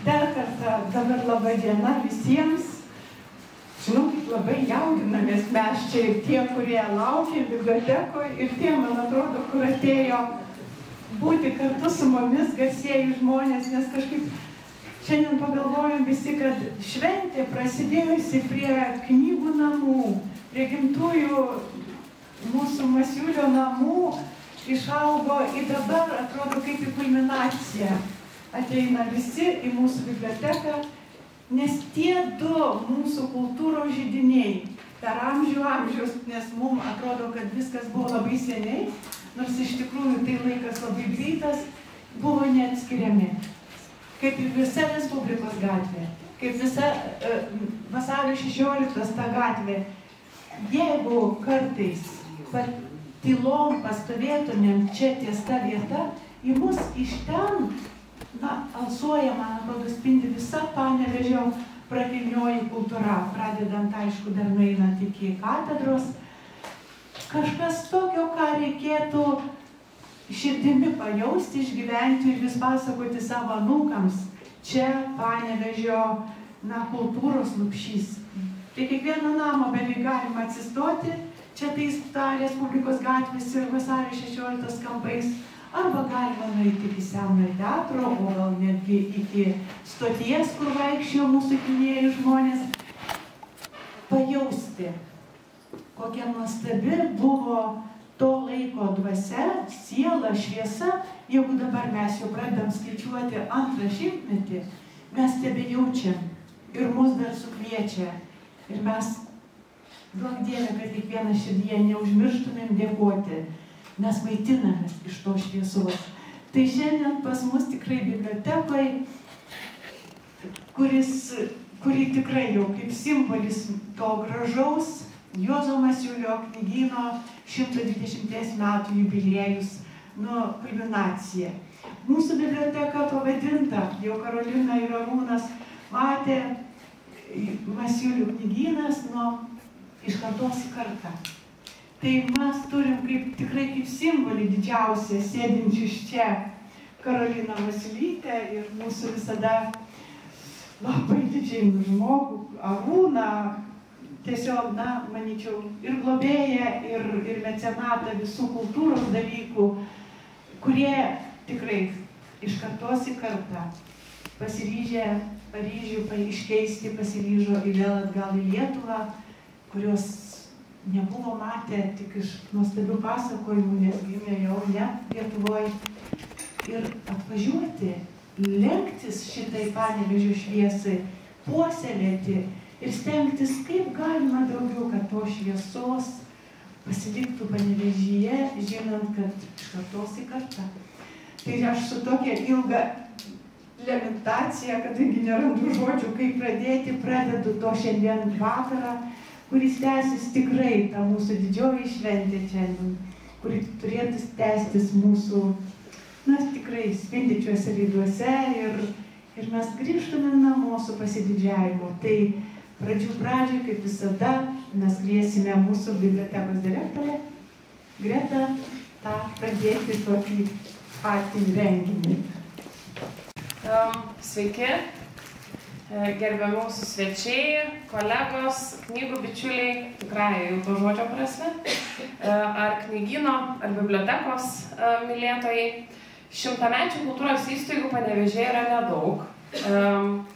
Dar kartą dabar laba diena visiems. Žinau, kaip labai jaudinamės mes čia ir tie, kurie laukia bibliotekoje, ir tie, man atrodo, kur atėjo būti kartu su mumis garsieji žmonės, nes kažkaip šiandien pagalvojom visi, kad šventė prasidėjusi prie knygų namų, prie gimtųjų mūsų Masiulio namų, išaugo į dabar, atrodo, kaip į kulminaciją. Ateina visi į mūsų biblioteką, nes tie du mūsų kultūros židiniai per amžius, nes mums atrodo, kad viskas buvo labai seniai, nors iš tikrųjų tai laikas labai greitas, buvo neatskiriami. Kaip ir visa Respublikos gatvė, kaip visa vasario 16 ta gatvė. Jeigu kartais tylom pastovėtumėm čia ties ta vieta, į mus iš ten alsuoja, man atrodo, spindi visa Panevėžio prakilnioji kultūra, pradedant, aišku, dar nueinant iki katedros. Kažkas tokio, ką reikėtų širdimi pajausti, išgyventi ir vis pasakoti savo anūkams. Čia Panevėžio, kultūros lupšys. Tai kiekvieno namo beveik galima atsistoti, čia tais ta Respublikos gatvės ir vasario 16 kampais, arba galima nueiti iki Senojo teatro, o gal netgi iki stoties, kur vaikščiojo mūsų gynėjai žmonės, pajausti, kokia nuostabi buvo to laiko dvasia, siela, šviesa. Jeigu dabar mes jau pradedam skaičiuoti 2. šimtmetį, mes tebejaučiam ir mus dar sukviečia. Ir mes, duok Dieve, kad kiekvieną širdyje neužmirštumėm dėkoti. Mes maitinamės iš to šviesos. Tai šiandien pas mus tikrai bibliotekoje, kuri tikrai jau kaip simbolis to gražaus Juozo Masiulio knygyno 120 metų jubiliejus, kulminacija. Mūsų biblioteka pavadinta, jau Karolina ir Arūnas matė, Masiulių knygynas iš kartos į kartą. Tai mes turim tikrai kaip simbolį didžiausią sėdinčių čia Karoliną Masiulytę ir mūsų visada labai didžiai žmogų Arūną, tiesiog, manyčiau, ir globėją, ir mecenatą visų kultūros dalykų, kurie tikrai iš kartos į kartą pasiryžę Paryžių iškeisti, pasiryžo į vėl atgal į Lietuvą, kurios nebuvo matę tik iš nuostabių pasakojimų, nes gimė jau ne Lietuvoje. Ir atvažiuoti, lenktis šitai Panevėžio šviesai, puoselėti ir stengtis kaip galima daugiau, kad to šviesos pasiliktų Panevėžyje, žinant, kad iš kartos į kartą. Tai aš su tokia ilga lamentacija, kadangi nerandu žodžių, kaip pradėti, pradedu to šiandien vakarą, kuris tęsis tikrai ta mūsų didžioji šventė šiandien, kuri turėtų tęstis mūsų, tikrai spindičiuose ryduose ir mes grįžtume namo su pasididžiavimu. Tai pradžiai, kaip visada, mes kviesime mūsų bibliotekos direktorę Greta pradėti tokį patį renginį. Sveiki, gerbiami mūsų svečiai, kolegos, knygų bičiuliai, tikrai jau to žodžio prasme, ar knygyno, ar bibliotekos mylėtojai. 100-mečių kultūros įstaigų Panevėžyje yra nedaug.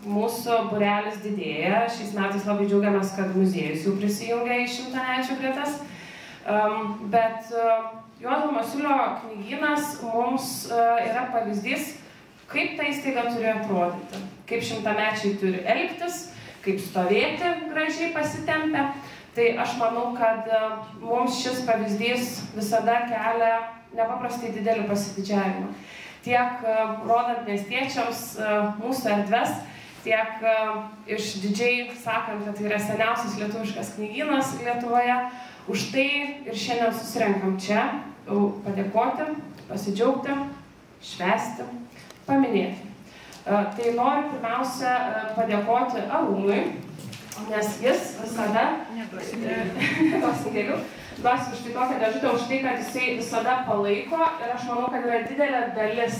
Mūsų būrelis didėja. Šiais metais labai džiaugiamės, kad muziejus jau prisijungia į 100-mečių gretas. Bet Juozo Masiulio knygynas mums yra pavyzdys, kaip ta įstaiga turi atrodyti, kaip 100-mečiai turi elgtis, kaip stovėti gražiai pasitempę. Tai aš manau, kad mums šis pavyzdys visada kelia nepaprastai didelį pasididžiavimą. Tiek rodant miestiečiams mūsų erdves, tiek išdidžiai sakant, kad tai yra seniausias lietuviškas knygynas Lietuvoje. Už tai ir šiandien susirenkam čia, padėkoti, pasidžiaugti, švęsti, paminėti. Tai noriu pirmiausia padėkoti Arūnui, nes jis visada duosiu už tai tokią dėžutę, už tai, kad jisai visada palaiko ir aš manau, kad yra didelė dalis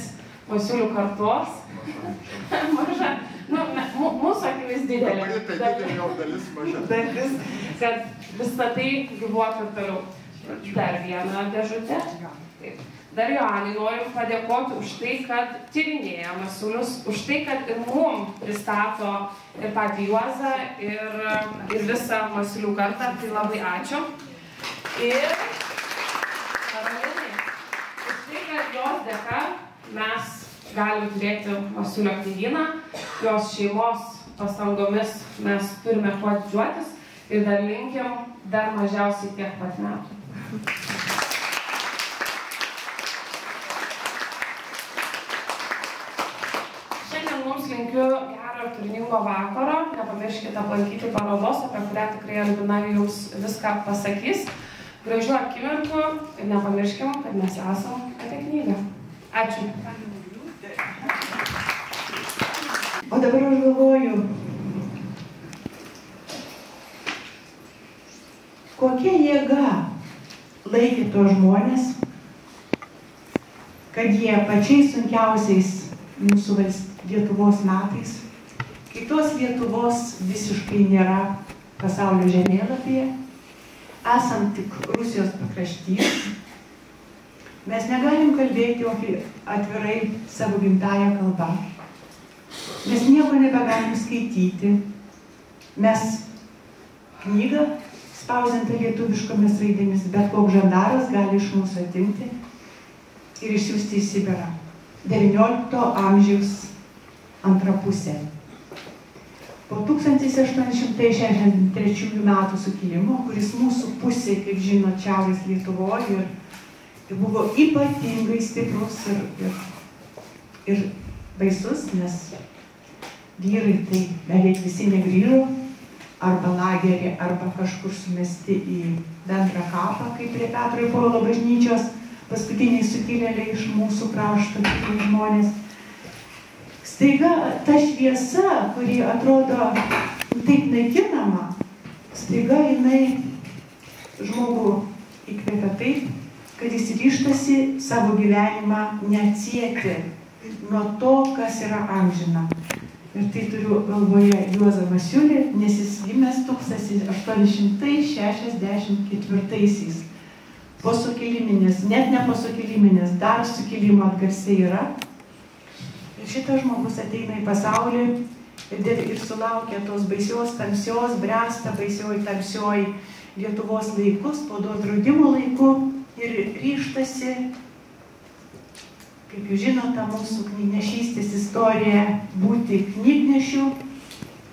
Masiulių kartos. Maža, mūsų akimis didelė. Tai didelė jau dalis maža. Kad visą tai gyvuotų ir toliau. Dar vieną dėžutę. Taip. Dar Joanai noriu padėkoti už tai, kad tyrinėja Masiulius, už tai, kad ir mum pristato ir patį Juozą, ir visą Masiulių kartą. Tai labai ačiū. Ir už tai, kad jos dėka mes galim turėti Masiulio knygyną, jos šeimos pastangomis mes turime kuo didžiuotis ir dar linkim dar mažiausiai tiek pat metų. Šiandien mums linkiu gero ir turiningo vakaro. Nepamirškite aplankyti parodos, apie kurią tikrai Albina jums viską pasakys. Gražių akimirkų ir nepamirškim, kad mes esam apie knygą. Ačiū. O dabar aš galvoju, kokia jėga laikė tos žmonės, kad jie pačiais sunkiausiais mūsų Lietuvos metais, kai tos Lietuvos visiškai nėra pasaulio žemėlapyje, esant tik Rusijos pakraštys, mes negalim kalbėti atvirai savo gimtąją kalbą. Mes nieko nebegalim skaityti. Mes knygą spausdintą lietuviškomis raidėmis, bet koks žandaras gali iš mūsų atimti ir išsiųsti į Sibirą. 19 amžiaus antra pusė. Po 1863 metų sukilimo, kuris mūsų pusė, kaip žinot, Šiaurės Lietuvoje, ir buvo ypatingai stiprus ir baisus, nes vyrai tai beveik visi negrįžo, arba lagerį, arba kažkur sumesti į bendrą kapą, kaip prie Petro ir Povilo bažnyčios, paskutiniai sukilėliai iš mūsų krašto, kitų žmonės. Staiga ta šviesa, kuri atrodo taip naikinama, staiga jinai žmogų įkvėpia taip, kad jis ryžtasi savo gyvenimą neatsieti nuo to, kas yra amžina. Ir tai turiu galvoje Juozą Masiulį, nes jis gimęs 1864-aisiais. Po sukiliminės, net ne po sukiliminės, dar sukilimo atgarsiai yra. Ir šitas žmogus ateina į pasaulį ir sulaukia tos baisios, tamsios, bręsta baisioj, tamsioj Lietuvos laikus, spaudos draudimo laiku ir ryžtasi, kaip jūs žinote, mūsų knygnešystės istorija, būti knygnešių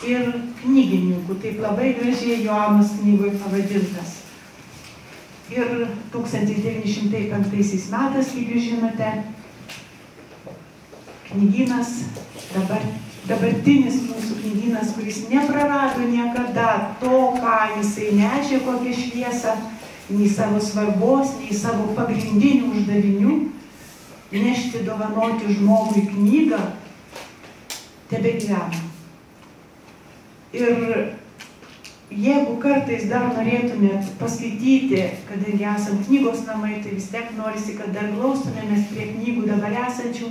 ir knygininkų. Taip labai gražiai Joanos knygoje pavadintas. Ir 1905 metais, kaip jūs žinote, knygynas, dabartinis mūsų knygynas, kuris neprarado niekada to, ką jisai nešė, kokią šviesą, nei savo svarbos, nei savo pagrindinių uždavinių, nešti, dovanoti žmogui knygą, tebegyvena. Ir jeigu kartais dar norėtumėt paskaityti, kadangi esam knygos namai, tai vis tiek norisi, kad dar glaustumėmės prie knygų dabar esančių,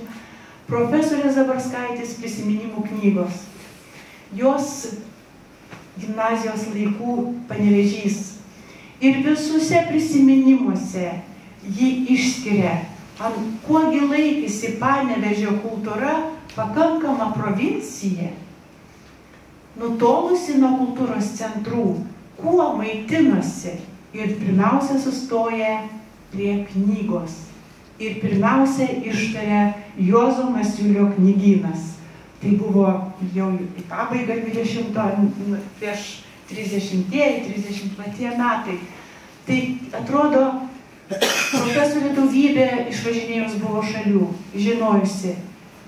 profesorės Zabarskaitės prisiminimų knygos. Jos gimnazijos laikų Panevėžys. Ir visuose prisiminimuose ji išskiria, kuogi laikėsi Panevėžio kultūra pakankama provincija, nutolusi nuo kultūros centrų, kuo maitinosi ir pirmiausia sustoja prie knygos. Ir pirmiausia ištaria Juozo Masiulio knygynas. Tai buvo jau į pabaigą 20-o, prieš 30 metai. Tai atrodo, profesorė daugybė išvažinėjus buvo šalių, žinojusi,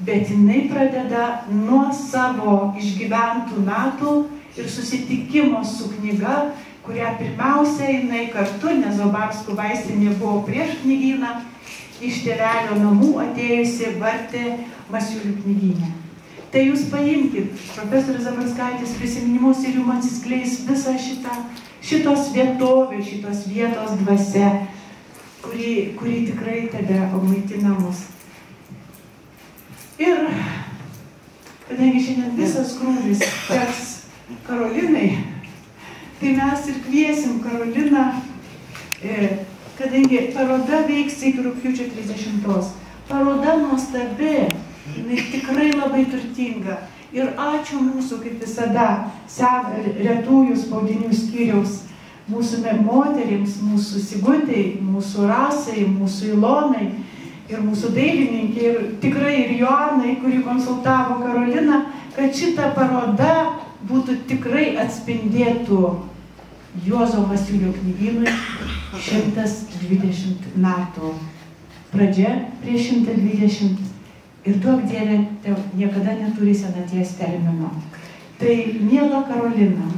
bet jinai pradeda nuo savo išgyventų metų ir susitikimo su knyga, kurią pirmiausia jinai kartu, nes Zobarskų vaistinė buvo prieš knygyną, iš tėvelio namų atėjusi vartė Masiulių knygyne. Tai jūs paimkit profesorės Zabarskaitės prisiminimus ir jums atsiskleis visą šitos vietovės, šitos vietos dvasia, kuri tikrai tebe maitina mus. Ir kadangi šiandien visas krūvis teks Karolinai, tai mes ir kviesim Karoliną, kadangi paroda veiks iki rugpjūčio 30. Paroda nuostabi, jinai tikrai labai turtinga. Ir ačiū mūsų, kaip visada, retųjų spaudinių skyriaus, mūsų moterims, mūsų Sigutei, mūsų Rasai, mūsų Ilonai ir mūsų dailininkė, ir tikrai ir Joanai, kuri konsultavo Karoliną, kad šita paroda būtų tikrai atspindėtų Juozo Masiulio knygynui 120 metų. Pradžia prieš 120 ir duok Dieve, niekada neturi senaties termino. Tai miela Karolina,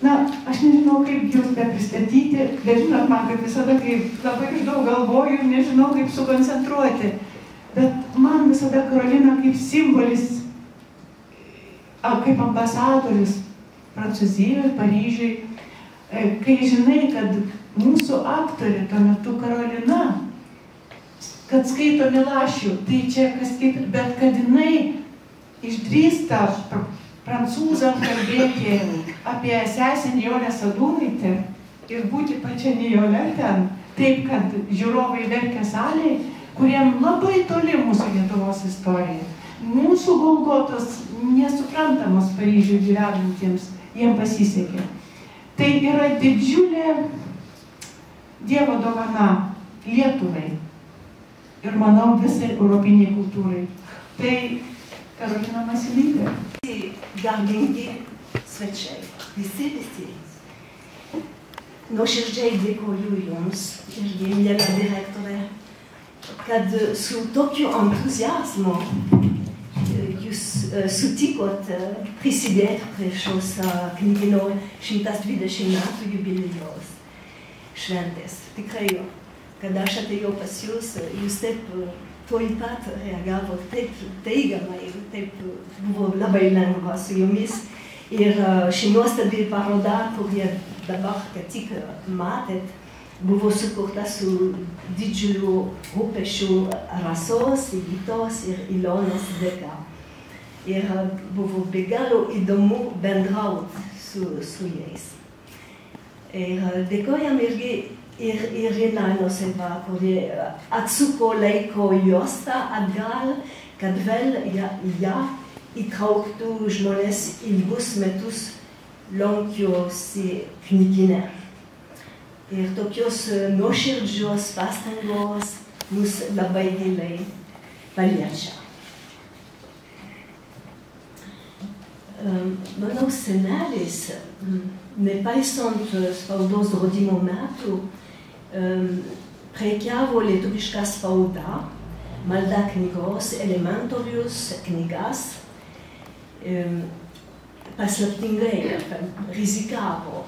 na, aš nežinau, kaip jūs pristatyti, bet žinot, man kaip visada, kai labai daug galvoju, nežinau, kaip sukoncentruoti. Bet man visada Karolina kaip simbolis, kaip ambasadorius Prancūzijoje, Paryžiuje, kai žinai, kad mūsų aktorė tuo metu Karolina, kad skaito Milašių, tai čia kas kita, bet kad jinai išdrįsta prancūzam kalbėti apie sesę Nijolę Sadūnaitę ir būti pačia Nijolė ten, taip, kad žiūrovai verkia salėje, kuriem labai toli mūsų Lietuvos istorija. Mūsų Golgotos nesuprantamos Paryžiuje gyvenantiems, jiem pasisekė. Tai yra didžiulė Dievo dovana Lietuvai ir, manau, visai europiniai kultūrai. Tai Karolina Masiulytė. Garbingi svečiai, visi. Nuoširdžiai dėkoju jums ir miela direktorė, kad su tokiu entuziazmu jūs sutikot prisidėti prie šios knygyno 120 metų jubiliejaus šventės. Tikrai, kad aš atėjau pas jūs, jūs taip tuoj pat reagavo taip teigiamai, taip buvo labai lengva su jumis. Ir ši nuostabi paroda, kurį dabar tik matėt, buvo sukurta su didžiuliu rūpesčiu Rasos, Sigitos ir Ilonos dėka. Ir buvo be galo įdomu bendrauti su jais. Ir dėkojam irgi ir Irina Noseva, kuri atsuko laiko juostą atgal, kad vėl ją įtrauktų žmonės ilgus metus lankiusi knygyne. Ir tokios nuoširdžios pastangos mus labai giliai paliečia. Mano senelis, nepaisant spaudos draudimo metų, prekiavo lietuvišką spaudą, malda knygos, elementorius knygas, paslaptingai rizikavo.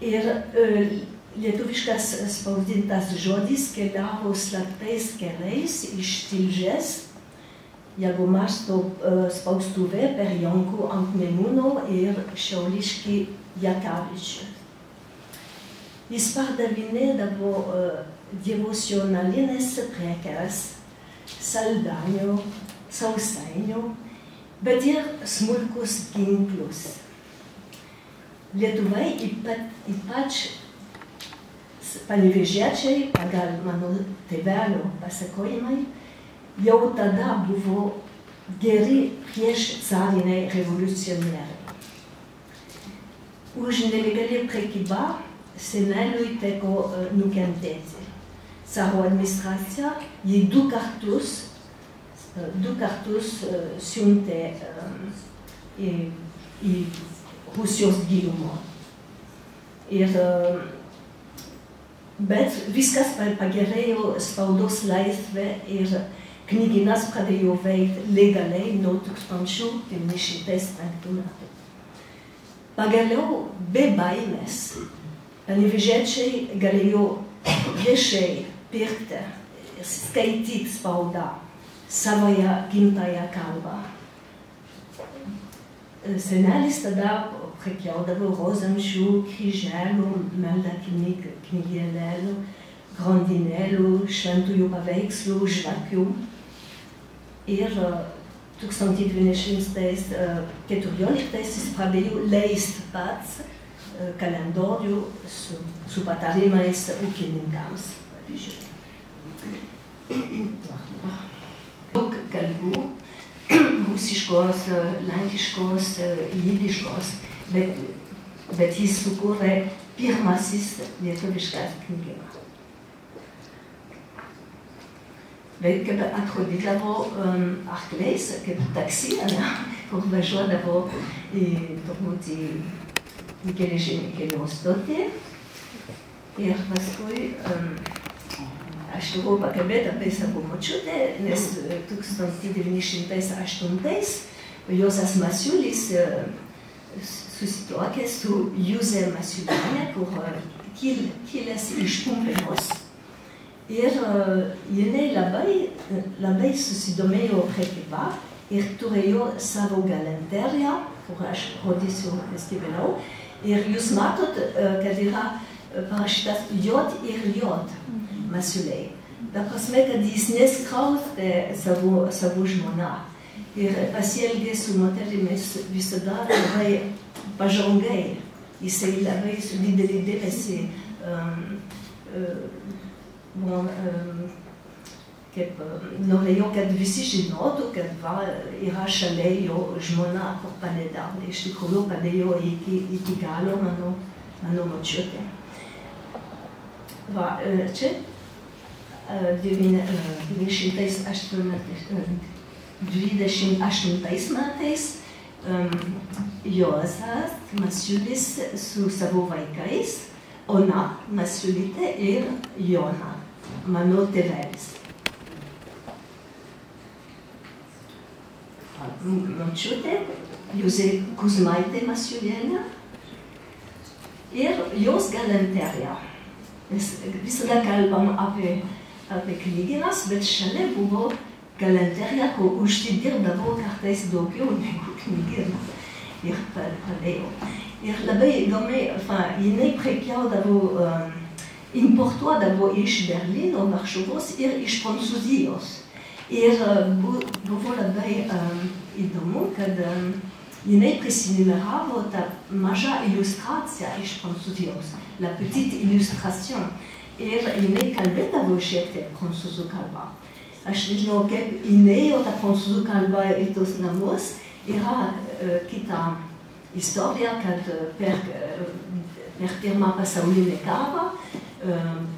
Ir lietuviškas spausdintas žodis keliavo slaptais keliais iš Tilžės, Jagomasto spaustuvė per Jonkų ant Nemuno ir Šiauliškį Jakavičių. Jis pardavinėdavo devocionalinės prekes, saldainių, sausainių, bet ir smulkus ginklus. Lietuvai ypač panevėžiečiai, pagal mano tėvelio pasakojimai, jau tada buvo geri prieš cariniai revoliucionieriai. Už nelegali prekybą seneliui teko nukentėti. Caro administracija jį du kartus siuntė į Rusijos gilumo. Bet viskas pagerėjo spaudos laisvė ir knygynas pradėjo veikti legaliai nuo 1905 metų. Pagaliau, be baimės, panevėžiečiai galėjo viešai pirkti ir skaityti spaudą savoje gimtąją kalbą. Senelis tada prekiaudavo rožančių, kryželių, maldaknygėlių, grandinėlių, šventųjų paveikslų, žvakių. Ir 1914 pradėjo leisti pats kalendorių su patarimais ūkininkams. Daug kalbų, rusiškos, lenkiškos, jidiškos, bet jis sukūrė pirmasis lietuviškas knygyną. Bet kaip atrodydavo arkliais, kaip taksi, kur važiuodavo turbūt į geležinkelio stotį. Ir paskui aš turėjau pakalbėti apie savo močiutę, nes 1908 Juozas Masiulis susituokė su Juzė Masiulienė, kur kilęs iš Pumpėnus. Ir jinai labai susidomėjo prekyba ir turėjo savo galanteriją, kur aš rodysiu vėliau. Ir jūs matot, kad yra parašytas J ir J Masiuliai. Ta prasme, kad jis neskraustė savo žmoną ir pasielgė su moterimis visada labai pažangai. Jisai labai su didelį dėmesį norėjo, kad visi žinotų, kad yra šalia jo žmona, kur padeda. Iš tikrųjų padėjo iki galo mano močiutė. Čia 1928 metais Juozas Masiulis su savo vaikais, Ona Masiulytė ir Jona, mano tėvelis. Močiutė, Juzė Kuzmaitė Masiulienė ir jos galanterija. Mes visada kalbam apie knygynas, bet šalia buvo galanterija, kur užsidirbdavo kartais daugiau negu knygyną. Ir padėjo. Ir labai įdomiai, jinai prekiaudavo, importuodavo iš Berlyno, Varšuvos ir iš Prancūzijos. Ir buvo labai įdomu, kad jinai prisinumeravo tą mažą iliustraciją iš Prancūzijos, la petite illustration. Ir jinai kalbėdavo šiek tiek prancūzų kalbą. Aš nežinau, kaip įnėjo tą prancūzų kalbą į tos namus. Yra kita istorija, kad per pirmą pasaulinį karą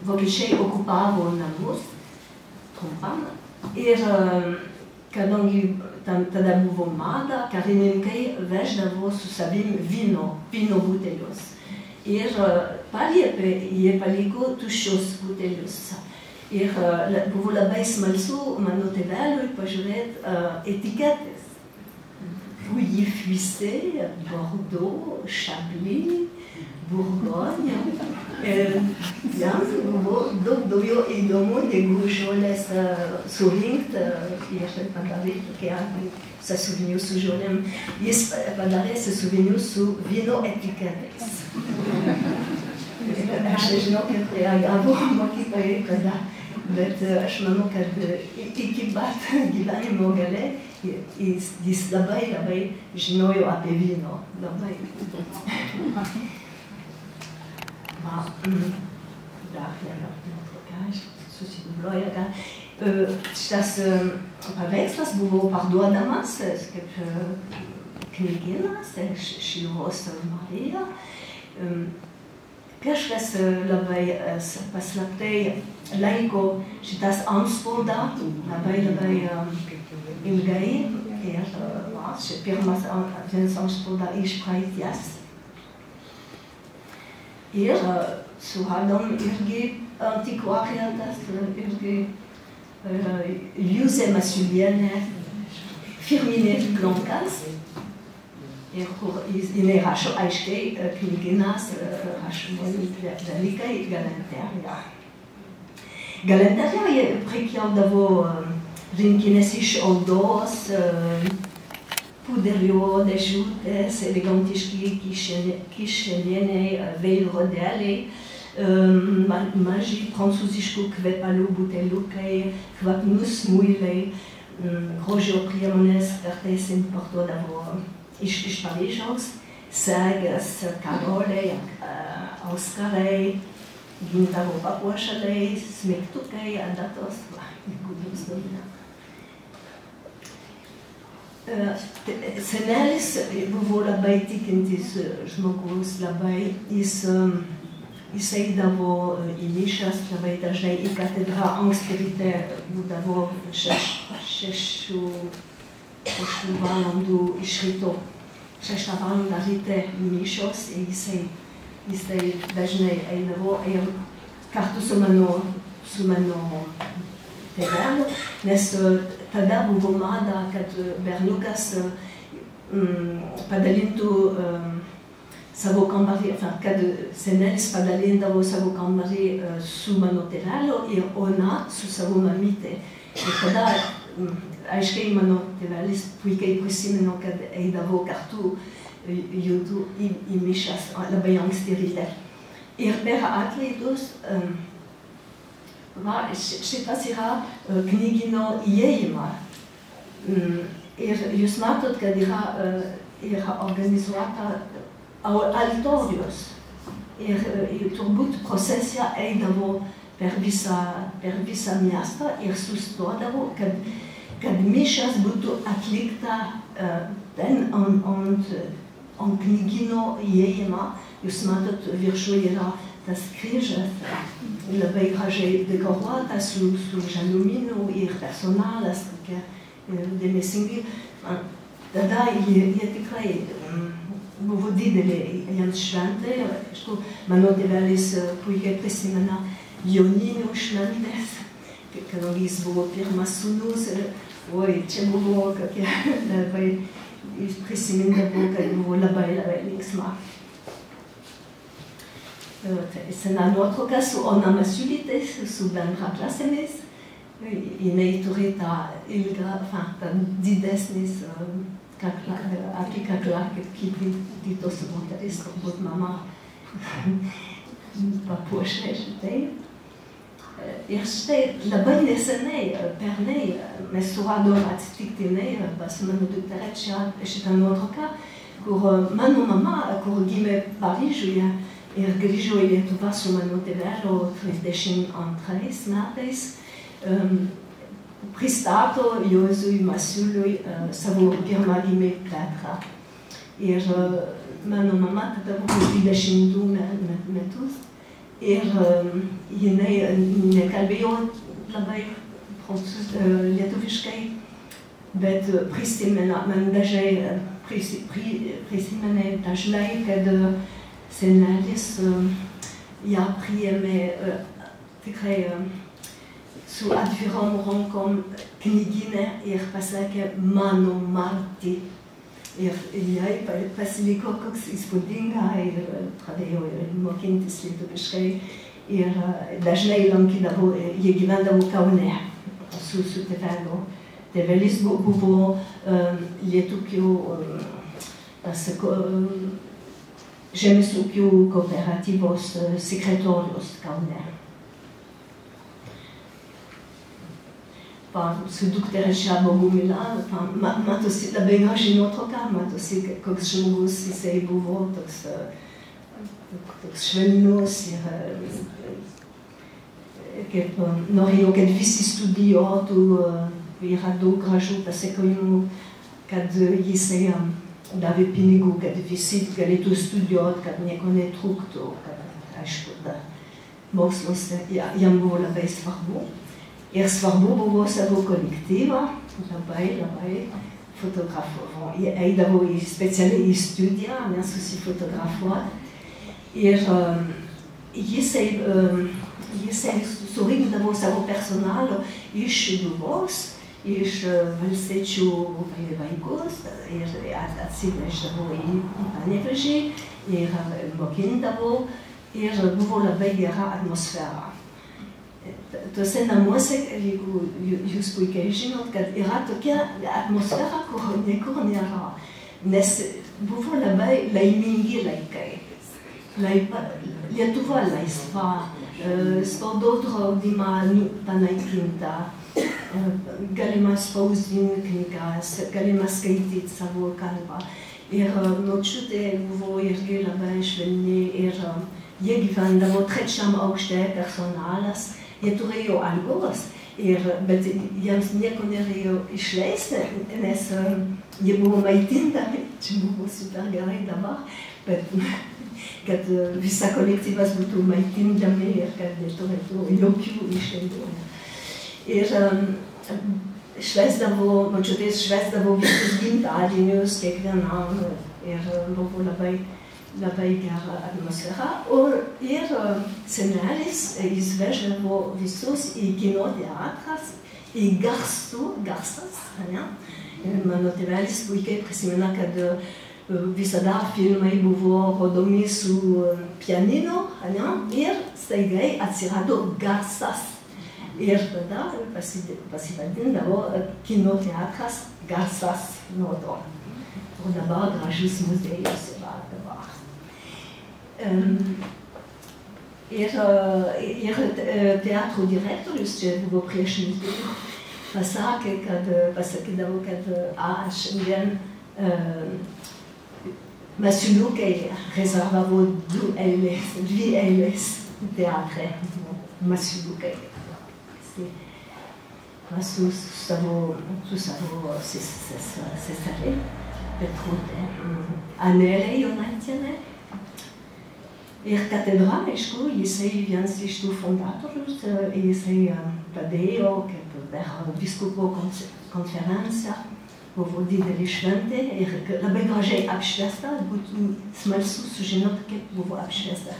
vokiečiai okupavo namus trumpam. Ir kadangi tada buvo mada, karininkai veždavo su savim vyno butelius. Ir paliepė, jie paliko tuščius butelius. Ir buvo labai smalsu mano tėveliui pažiūrėti etiketės. Pouilly Fuissé, Bordeaux, Chablis, Bourgogne. Jam buvo daug daugiau įdomu, negu žolės surinkti ir padaryti tokie sąsiuvinius su žolėm. Jis padarė sąsiuvinius su vyno etiketės. Aš nežinau, kaip reagavo mokytojai tada, bet aš manau, kad iki pat gyvenimo gale jis labai žinojo apie vyno. Labai. Dar viena nuotrauka, susidubloja. Šitas paveikslas buvo parduodamas kaip knygynas, Šiluvos Marija. Kažkas labai paslaptai laiko šitas antspaudą labai ilgai. Ir čia pirmas antspauda iš praeities. Ir suradom irgi antikvariatas, irgi Juzė Masiulienė, firminė Blankas. Ir kur jinai rašo aiškiai knygynas, rašomai dalykai galanterija. Galanterija prekiaudavo rinkinės iš odos, puderio dėžutės, elegantiški kišenėliai, veidrodėliai, maži prancūziškų kvepalų buteliukai, kvapnūs muilai, grožio priemonės kartais importuodavo iš Paryžiaus, segas, karoliai, auskarai, gintaro papuošalai, smeigtukai, adatos, jeigu jums domina. Senelis buvo labai tikintis žmogus, labai jis eidavo į mišias, labai dažnai į katedrą, anksti ryte būdavo 6 valandų iš ryto, 6 valandą ryte mišios ir jisai dažnai eidavo ir kartu su mano tėveliu, nes tada buvo mada, kad berniukas padalintų savo kambarį, kad senelis padalindavo savo kambarį su mano tėveliu ir ona su savo mamyte. Ir tada aiškiai mano tėvelis puikiai prisimeno, kad eidavo kartu judu į mišias labai anksti ryte. Ir per atlaidus šitas yra knygyno įėjimą. Ir jūs matot, kad yra organizuota altorius. Ir turbūt procesija eidavo per visą miestą ir sustodavo, kad mišias būtų atlikta ten ant knygyno įėjimą. Jūs matot, viršuje yra tas kryžius, labai gražiai dekoruotas su žaluminu ir personalas, tokie dėmesingi. Tada jie tikrai buvo didelė jiems šventė. Mano tėvelis puikiai prisimena jauninių šventės, kadangi jis buvo pirmas sūnus. Oi, čia buvo kokie labai, jis prisimindavo, kad buvo labai linksma. Sena nuotrauka su Ona Masiulytė, su bendraklasėmis. Jinai turi tą ilgą, tą didesnis apykaklą, kaip kitos moterys, turbūt mama papuošė šitai. Ir štai labai nesenai, pernai, mes suradom atsitiktinai, pas mano dukterė šitą nuotrauką, kur mano mama, kur gimė Paryžiuje, ir grįžo į Lietuvą su mano tėveliu 32 metais, pristato Juozui Masiuliui savo pirmą gimį Petrą. Ir mano mama tada buvo 22 metus ir jinai nekalbėjo labai lietuviškai, bet prisimena dažnai, kad senelis ją priėmė tikrai su atvirom rankom knygyne ir pasakė mano Marti. Ir jai pasiliko koks įspūdinga ir pradėjo mokintis lietuviškai. Ir dažnai lankydavo, jie gyvendavo Kaune su tėveliu. Tėvelis buvo Lietuvių Žemės ūkio kooperatyvos sekretorius Kaune. Su dukterė čia Bogumila, matosi labai graži nuotrauka, matosi koks žmogus jisai buvo, toks švelnus ir norėjo, kad visi studijuotų, yra daug gražių pasekojimų, kad jisai davė pinigų, kad visi galėtų studijuoti, kad nieko netrūktų, kad aišku, mokslas jam buvo labai svarbu. Ir svarbu buvo savo kolektyvą, labai fotografavo. Jie eidavo specialiai į studiją, nesusifotografuoti. Ir jisai surinkdavo savo personalo iš Šeduvos, iš valstiečių vaikus ir atsiveždavo į Panevėžį ir mokindavo ir buvo labai gera atmosfera. tuose namuose, jeigu jūs puikiai žinot, kad yra tokia atmosfera, kur niekur nėra. Nes buvo labai laimingi laikai. Lietuva laisva, spaudos draudimą panaikinta, galima spausdinti knygas, galima skaityti savo kalbą. Ir močiutė buvo irgi labai švelni ir jie gyvendavo trečiam aukšte personalas, jie turėjo algos, bet jiems nieko nereikėjo išleisti, nes jie buvo maitindami, čia buvo super gerai dabar, bet kad visa kolektyvas būtų maitindami ir kad neturėtų jokių išlaidų. Ir močiutės švęsdavo visus gimtadienius kiekvienam ir buvo labai gera atmosfera. Ir senelis, jis veždavo visus į kino teatras, į garsas. Mano tėvelis puikiai prisimena, kad visada filmai buvo rodomi su pianino ir staigai atsirado garsas. Ir tada pasivadindavo kino teatras garsas nuo to. O dabar gražus muziejus yra dabar. Ir teatro direktorius čia buvo prieš pasakydavo, kad šiandien Masiuliukai rezervavo dvi eilės teatre. Masiuliukai. Su savo seserė, Petrutė, Anelė Jonaitienė. Ir katedra, aišku, jisai vienas iš tų fundatorius, jisai padėjo, kaip per vyskupo konferenciją, buvo didelė šventė ir labai gražiai apšviesta, būtų smalsu sužinoti, kaip buvo apšviesta.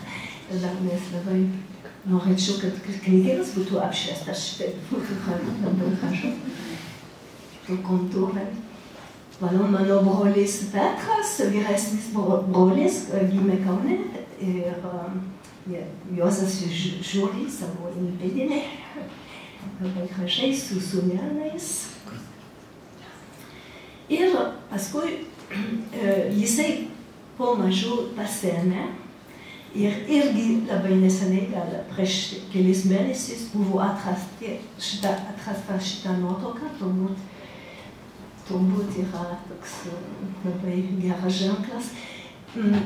Tada mes labai norėčiau, kad knygelis būtų apšviestas, šitaip būtų labai gražu. Tu kontūrai. Mano brolis Petras, vyresnis brolis, gimė Kaune ir Juozas žiūri savo įpėdinę, labai gražiai su sūneliais. Ir paskui jisai po mažu pasėmė ir irgi labai neseniai, gal prieš kelis mėnesius, buvo atrasta šitą nuotrauką, turbūt yra toks labai geras ženklas.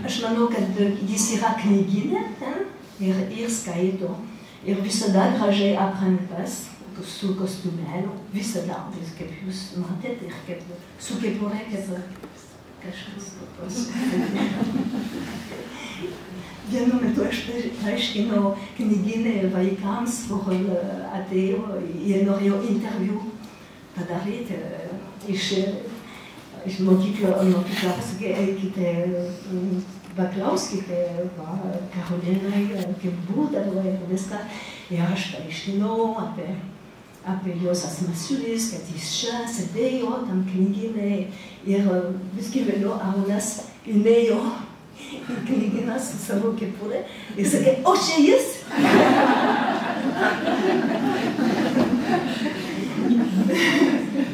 Aš manau, kad jis yra knygyne ten ir skaito. Ir visada gražiai aprengtas, su kostiumėliu, visada, kaip jūs matėte, ir su kepurė, kaip kažkas toks. Vienu metu aš paaiškinau knyginę vaikams, kur atėjo, jie norėjo interviu padaryti iš mokyklos, eikite, paklauskite Karolinai, kaip būdavo ir viską. Ir aš paaiškinau apie Juozas Masiulis, kad jis čia sėdėjo tam knyginėje ir visgi vėliau Arūnas įnėjo į knyginą su savo kepurė ir sakė, o čia jis?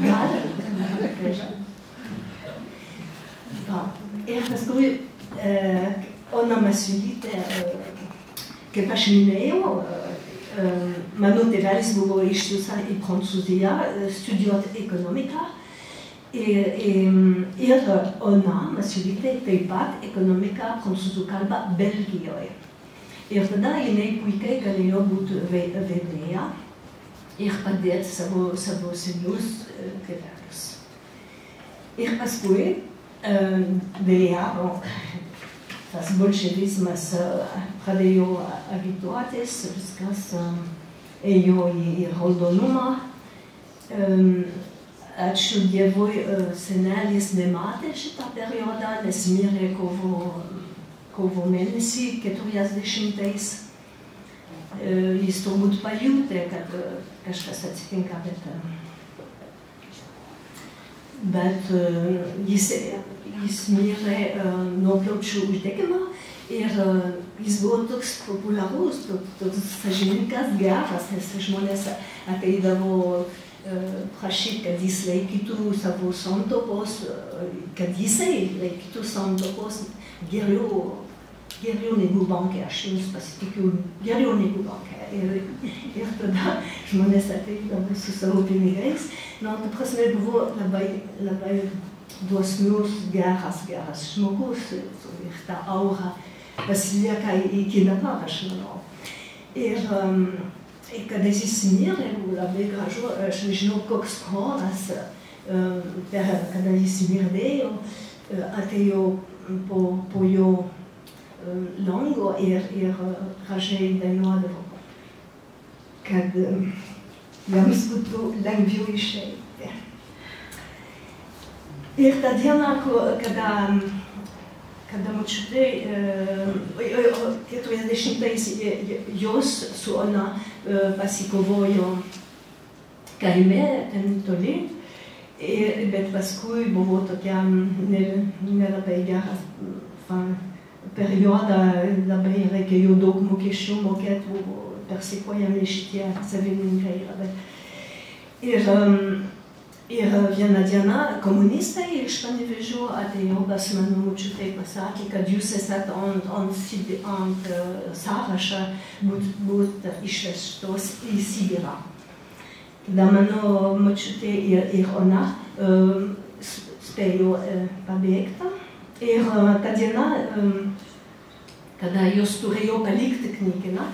Gal? Ir paskui Ona Masiulytė, kaip aš minėjau, mano tėvelis buvo išsiųsta į Prancūziją studijuoti ekonomiką ir Ona Masiulytė taip pat ekonomiką prancūzų kalbą Belgijoje. Ir tada jinai puikiai galėjo būti vedėja ir padėti savo senus tėvelius. Ir paskui dėja, tas bolševizmas pradėjo agituotis, viskas ėjo į raudonumą. Ačiū Dievui, senelis nematė šitą periodą, nes mirė kovo mėnesį 40-ais. Jis turbūt pajutė, kad kažkas atsitinka, bet jis mirė nuo plaučių uždegimo Ir jis buvo toks populiarus, toks sąžiningas, geras, nes žmonės ateidavo prašyti, kad jis laikytų savo santuokos, kad jisai laikytų santuokos geriau negu banke, aš jums pasitikiu geriau negu banke. Ir tada žmonės ateidavo su savo pinigais. Na, ta prasme, buvo labai dosnus, geras žmogus ir ta aura pasilieka iki dabar, aš manau. Ir kada jis mirė, labai gražu, aš nežinau, koks choras, kada jis mirdėjo, atėjo po jo lango ir gražiai dainuodavo, kad jiems būtų lengviau išeiti. Ir tą dieną, kada močiutė 40-ais jos su Ona pasikovojo kaime, ten toli, bet paskui buvo tokia nelabai gera perioda, labai reikėjo daug mokesčių mokėti, buvo persekiojami šitie savininkai. Ir vieną dieną komunistai iš Panevėžio atėjo pas mano močiutę ir pasakė, kad jūs esat ant sąrašą būt išvežtos į Sibirą. Tada mano močiutė ir Ona spėjo pabėgti. Ir tą dieną, kada jos turėjo palikti knygyną,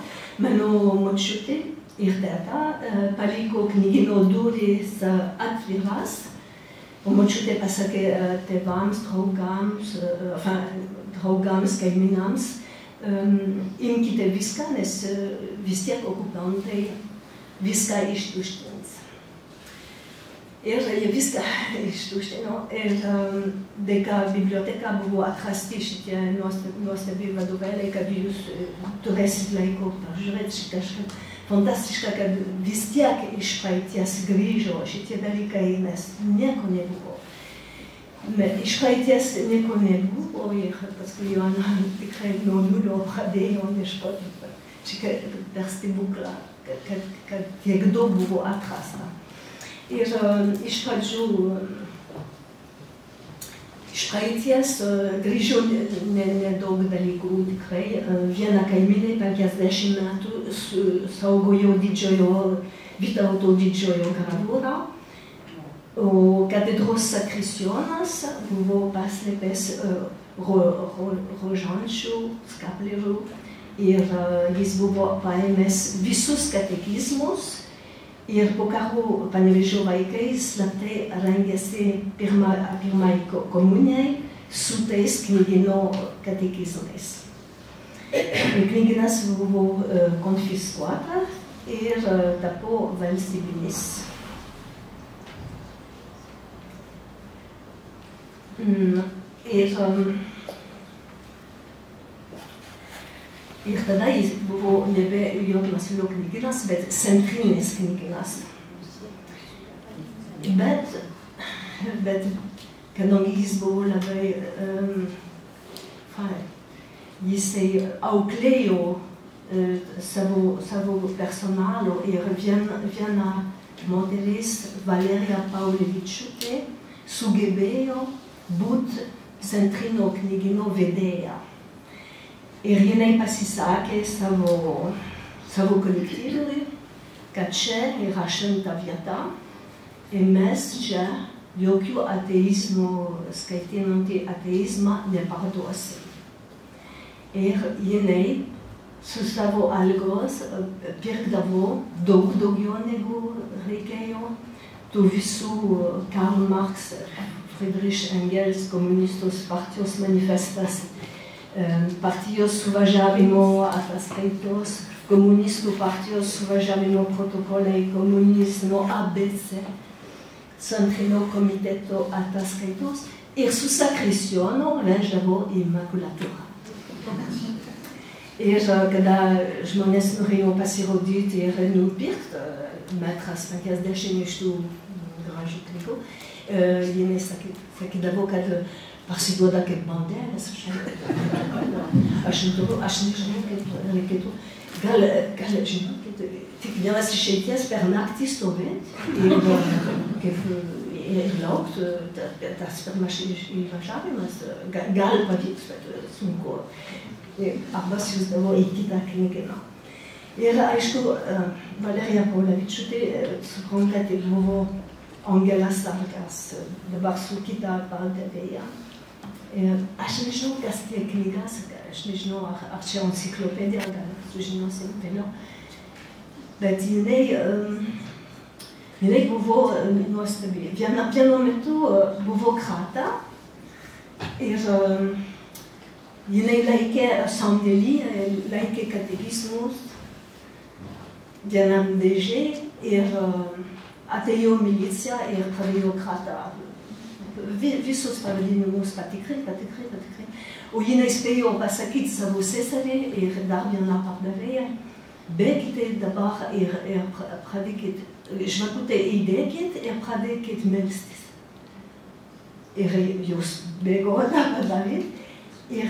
mano močiutė ir teta paliko knygyno duris atviras. O močiutė pasakė tėvams, draugams, kaimynams, imkite viską, nes vis tiek okupantai viską ištuštins. Ir jie viską ištuštino ir dėka biblioteka buvo atrasti šitie nuostabi vadovėliai, kad jūs turėsit laiko pažiūrėti kažką fantastiška, kad vis tiek iš praeities grįžo šitie dalykai, nes nieko nebuvo. Iš praeities nieko nebuvo ir paskui Joana tikrai nuo nulio pradėjo ieškoti. Čia per stebuklą, kad tiek daug buvo atrasta. Ir iš pradžių iš praeities grįžo nedaug dalykų tikrai. Viena kaimynė 50 metų saugojo Vytauto didžiojo gravūrą, o katedros zakristijonas buvo paslėpęs rožančių, skaplerių ir jis buvo paėmęs visus katekizmus. Ir po karo Panevėžio vaikai slaptai rengėsi pirmai komunijai su tais knygyno katekizmais. Knygynas buvo konfiskuota ir tapo valstybinis. Ir tada jis buvo nebe Jono Masiulio knygynas, bet centrinis knygynas. Bet kadangi jis buvo labai jisai auklėjo savo personalo ir viena moteris, Valerija Paulevičiūtė, sugebėjo būti centrinio knygyno vedėja. Ir jinai pasisakė savo kolektyvui, kad čia yra šventa vieta ir mes čia jokių ateizmų, skaitinantį ateizmą neparduosim. Ir jinai su savo algos pirkdavo daug daugiau negu reikėjo tų visų Karl Marx, Friedrich Engels, komunistos partijos manifestas, partijos suvažiavimo ataskaitos, komunistų partijos suvažiavimo protokolai, komunizmo ABC, centrinio komiteto ataskaitos ir su zakristijonu veždavo į makulatūrą. Ir kada žmonės norėjo pasirodyti ir nupirkti metras 50 iš tų gražių knygų, jinai sakydavo, kad parsiduoda kaip bandelės. Aš nežinau, kaip reikėtų. Gal žinokit, tik vienas išeities per naktį stovėti ir laukti, tas pirmas įvažiavimas, gal pavyks, bet sunku. Arba siųsdavo į kitą knygyną. Ir aišku, Valerija Paulevičiūtė supranta, tai buvo Angelas Sargas, dabar su kita pardavėja. Aš nežinau, kas tie knygas, aš nežinau, ar čia enciklopedija, gal sužinosim vėliau. Bet jinai buvo nuostabi. Vienu metu buvo krata ir jinai laikė sandėlį, laikė katekizmus vienam dėžė ir atėjo milicija ir pradėjo kratą. Visus pavadinimus patikrinti. O jinai spėjo pasakyti savo seserį ir dar vieną pardavėją. Bėkite dabar ir pradėkit, žvakutę įdėkit ir pradėkit melstis. Ir jūs bėgo tą padaryti. Ir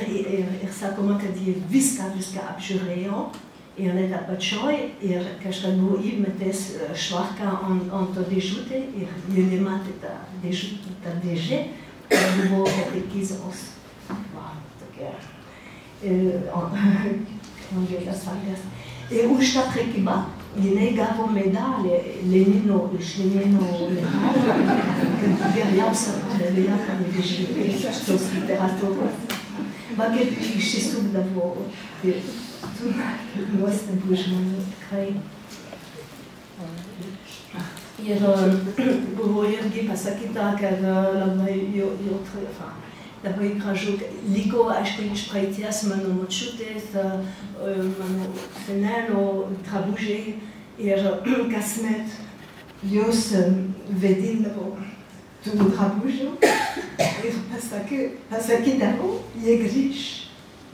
sakoma, kad jie viską apžiūrėjo. Ir net apačioj ir kažkas buvo įmetęs švarką ant to dėžutę ir jie nematė tą dėžę, kur buvo katekizmas. Va, tokia Angelas Sargas. Ir už tą prekybą jinai gavo medalį iš Lenino medalį, kad geriausia pardavėja panevėžyje tos literatūros. Va, kaip išsisukdavo nuostabų žmonių tikrai. Ir buvo irgi pasakyta, kad labai gražu liko, aišku, iš praeities mano močiutės, mano senelio drabužiai ir kasmet jos vedindavo tų drabužių ir pasakydavo, jie grįž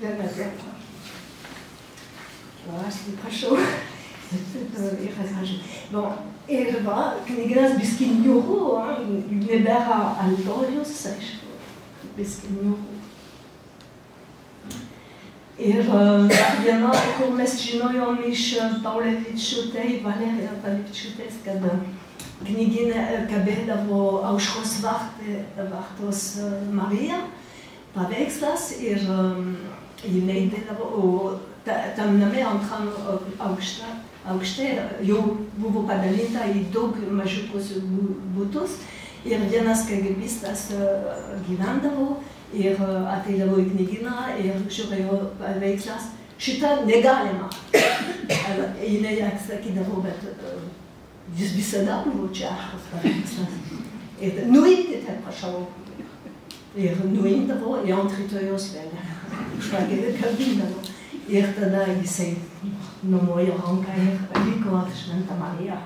vieną dieną. Aš prašau. Bon, ir va, knygynas biskį niūru, nebėra altorius, aišku, biskį niūru. Ir viena, kur mes žinojom iš Paulevičiūtė, Valerija Paulevičiūtės, kad knygyne kabėdavo Aušros vartos Marija, paveikslas ir jinai dėdavo, tam name antram aukšte jau buvo padalinta į daug mažiukus butus ir vienas KGBistas gyvendavo ir ateidavo į knygyną ir žiūrėjo paveikslas. Šitą negalima. Jinai atsakydavo, bet visada buvo čia paveikslas. Ir nuimkite, prašau. Ir nuimdavo ir ant rytojos vėl. Švagėlė kabindavo. Ir tada jisai numojo ranką ir liko Šventą Mariją.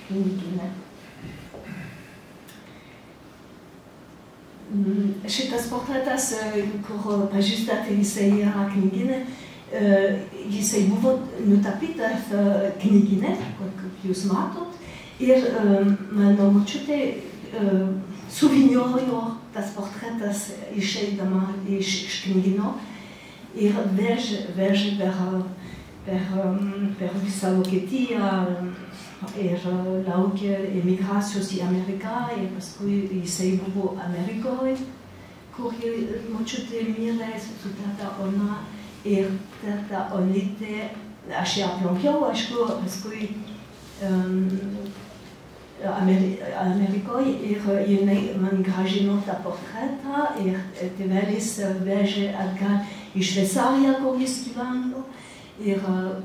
Knygyne. Šitas portretas, kur pažįstate, jisai yra knygyne, jisai buvo nutapytas knygyne, kaip jūs matot, ir mano močiutė suvyniojo tas portretas išeidama iš knygyno ir vežė per visą Vokietiją ir laukė emigracijos į Ameriką ir paskui jisai buvo Amerikoje, kur močiutė mirė su teta Ona ir teta Onytė, aš ją aplankiau, aišku, paskui Amerikoje ir jinai man grąžino tą portretą ir tėvelis vežė atgal į Šveicariją, kur jis gyveno ir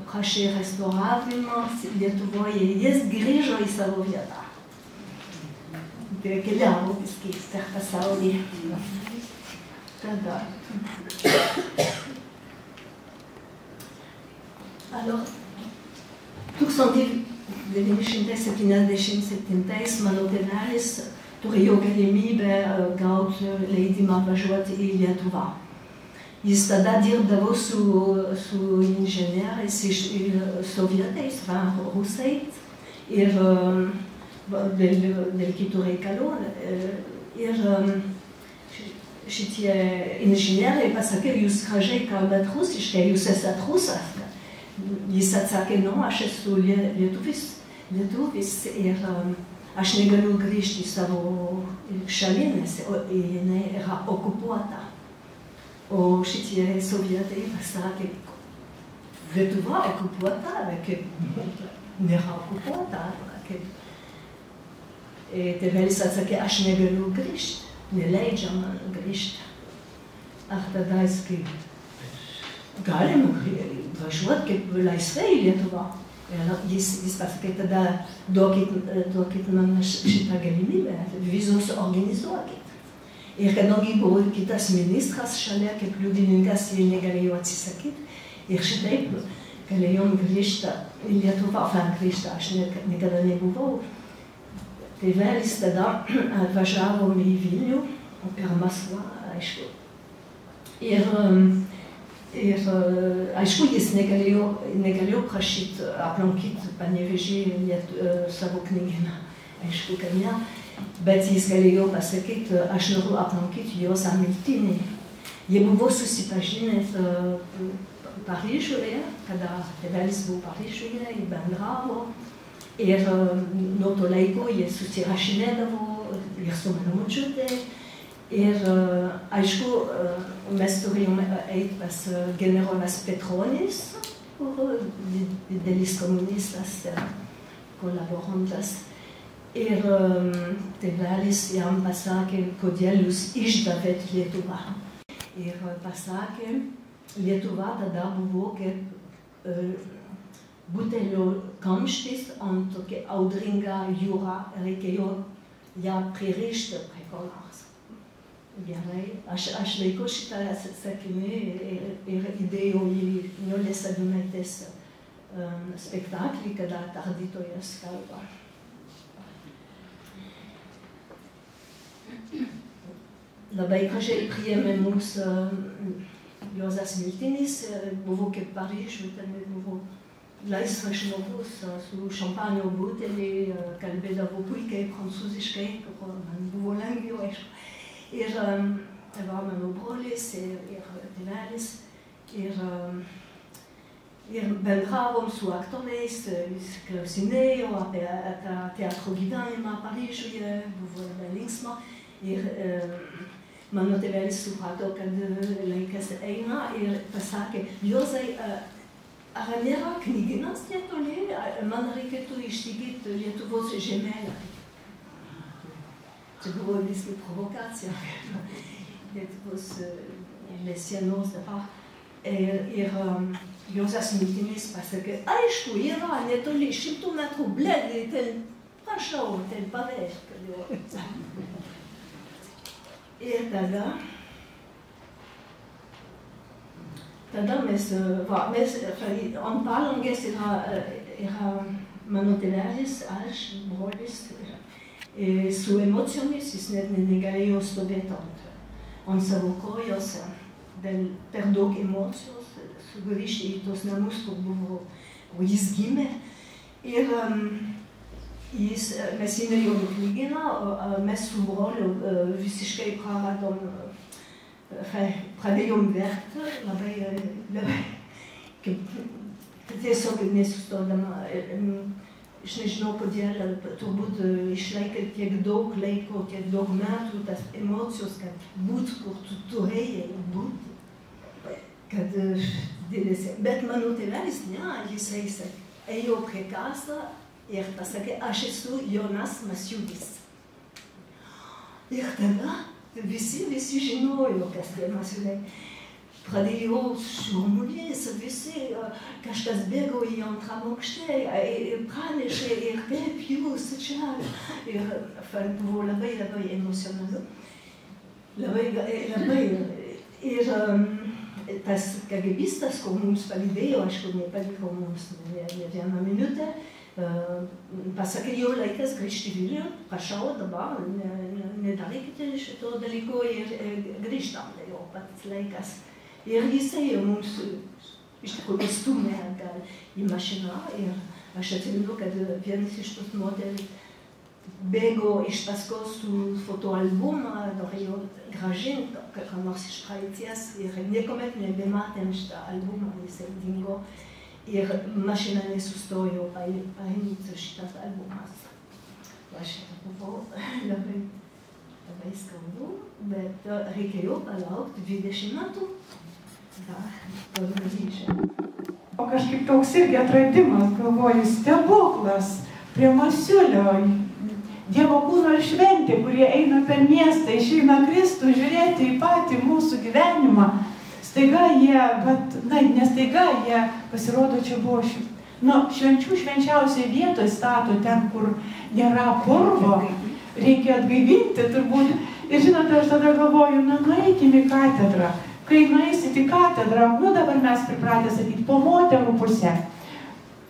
prašė restauravimo Lietuvoje. Jis grįžo į savo vietą. Tai keliavo viskį per pasaulį. Tada. Alors, 1977 mano tėvelis turėjo galimybę gauti leidimą važiuoti į Lietuvą. Jis tada dirbdavo su inžinieriais iš sovietais, rusais ir dėl kitų reikalų. Ir šitie inžinieriai pasakė, jūs gražiai kalbat rusiškai, jūs esat rusas. Jis atsakė, nu, aš esu lietuvis ir aš negaliu grįžti į savo šalį, nes jinai yra okupuota. O šitie sovietai pasakė, Lietuva okupuota, bet nėra okupuota. Tėvelis atsakė, aš negaliu grįžti, neleidžia man grįžti. Ar tada jis kaip, galima važiuoti kaip laisvai į Lietuvą. Jis pasakė, tada duokit man šitą galimybę, vizus organizuokit. Ir kadangi buvo kitas ministras šalia, kaip liudininkas, jie negalėjo atsisakyti. Ir šitaip galėjom grįžti į Lietuvą, grįžti, aš niekada nebuvau. Tėvelis tada atvažiavom į Vilnių, per Maskvą, aišku. Ir aišku, jis negalėjo prašyti aplankyti Panevėžį savo knygyną, aišku, kad ne. Bet jis galėjo pasakyti, aš noriu aplankyti Juozą Miltinį. Jie buvo susipažinę Paryžiuje, kada tėvelis buvo Paryžiuje, jie bendravo. Ir nuo to laiko jie susirašinėdavo ir su mano močiute. Ir aišku, mes turėjome eiti pas generolas Petronis, didelis komunistas, kolaborantas. Ir tėvelis jam pasakė, kodėl jūs išdavėt Lietuvą. Ir pasakė, Lietuva tada buvo kaip butelio kamštis ant tokia audringa jūra, reikėjo ją pririšti prie ko nors. Gerai, aš laikau šitą sakinį ir įdėjau į Nijolės Sadūnaitės spektaklį, kada tardytojas kalba. Labai gražiai priėmė mus Juozas Miltinis, buvo kaip Paryžiuje, ten buvo laisvas žmogus su šampanio butelį, kalbėdavo puikiai prancūziškai, man buvo lengviau, aišku. Ir va mano brolis ir tėvelis ir bendravom su aktoriais, jis klausinėjo apie teatro gyvenimą Paryžiuje, buvo labai linksma. Ir mano tėvelis suprato, kad laikas eina ir pasakė, Juozai, ar nėra knygynas netoli, man reikėtų išsigyti Lietuvos žemėlapį. Čia buvo visgi provokacija, Lietuvos sienos dabar. Ir Juozas Miltinis pasakė, aišku, yra netoli 100 metrų blėdį, ten prašau, ten pavežk. Ir tada mes, ant palangės yra mano tėvelis, aš, brolis, su emocijomis jis net negalėjo stovėti ant savo kojos, per daug emocijos, sugrįžti į tos namus, kur jis gimė. Ir mes įnėjom į knygyną, mes su broliu visiškai pradėjom verkti, labai, tiesiog nesustodama. Aš nežinau, kodėl, turbūt išlaikė tiek daug laiko, tiek daug metų, tas emocijos, kad būt, kur tu turėjai būti. Bet mano tėvelis, ne, jisai ėjo prie kasą ir pasakė, aš esu Jonas Masiulis. Ir tada visi žinojo, kas tie Masiuliai. Pradėjo šurmulys, visi kažkas bėgo į antrą aukštą, pranešė ir kaip jūs čia. Ir buvo labai emocionalu. Ir tas KGBistas, kur mums palydėjo, aišku, nepaliko mums ne vieną minutę, pasakė, jau laikas grįžti į Vilnių, prašau dabar, nedarykite šito dalyko ir grįžtam, jau pats laikas. Ir jisai mums iš tikrųjų stumė atgal į mašiną ir aš atsimenu, kad vienas iš tos moteris bėgo iš paskos su fotoalbumą, norėjo grąžinti ką nors iš praeities ir niekuomet nebematėm šitą albumą, jisai dingo ir mašina nesustojo paimti šitas albumas. Aš buvo labai skaudu, bet reikėjo palaukti 20 metų. O kažkaip toks irgi atradimas, galvoju, stebuklas prie Masiulio, Dievo kūno ir šventė, kurie eina per miestą, išeina Kristų žiūrėti į patį mūsų gyvenimą. Staiga jie, ne staiga jie, pasirodo, čia buvo švenčių švenčiausiai vietoje stato, ten, kur nėra purvo, reikia atgaivinti turbūt. Ir žinote, aš tada galvoju, nueikime į katedrą. Kai nueisit į katedrą, dabar mes pripratę sakyti, po moterų pusę.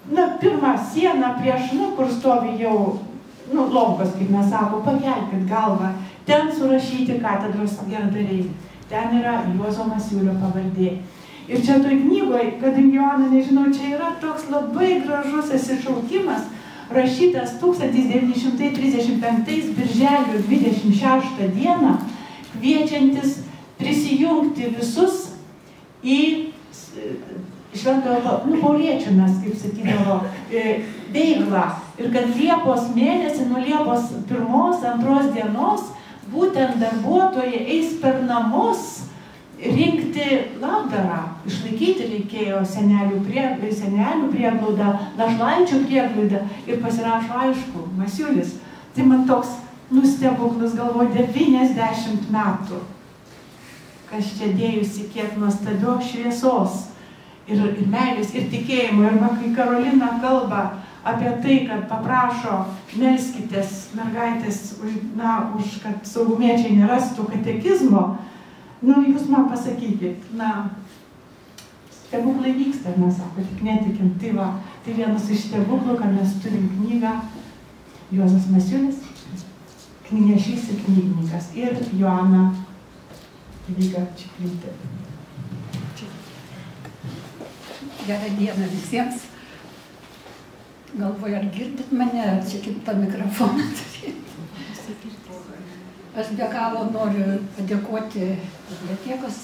Pirmą sieną prieš, kur stovi jau, lonkos, kaip mes sako, pakelkit galvą. Ten surašyti katedros gerdariai. Ten yra Juozo Masiulio pavardė. Ir čia toj knygoje, kadangi Joana, nežinau, čia yra toks labai gražus atsišaukimas, rašytas 1935 birželio 26 dieną, kviečiantis prisijungti visus į šventojo, Pauliečių mes, kaip sakydavo, veiklą. Ir kad Liepos mėnesį, nuo Liepos 1-2 dienos, būtent darbuotojai eis per namus rinkti labdarą. Išlaikyti reikėjo senelių prieglaudą, našlaičių prieglaudą ir pasirašo aišku, Masiulis. Tai man toks stebuklas, galvoju, 90 metų. Kas čia dėjusi, kiek nuostabios šviesos ir meilės, ir tikėjimo. Ir kai Karolina kalba apie tai, kad paprašo, melskitės mergaitės, kad saugumiečiai nerastų katekizmo, jūs man pasakykit, stebuklai vyksta, mes sako, tik netikim. Tai vienas iš stebuklų, kad mes turim knygą Juozas Masiulis, knygnešys ir knygininkas, ir Joana Lyga Čiklytė. Gerą dieną visiems. Galvoju, ar girdit mane, ar čia kitą mikrofoną turėti. Aš be galo noriu padėkoti bibliotekos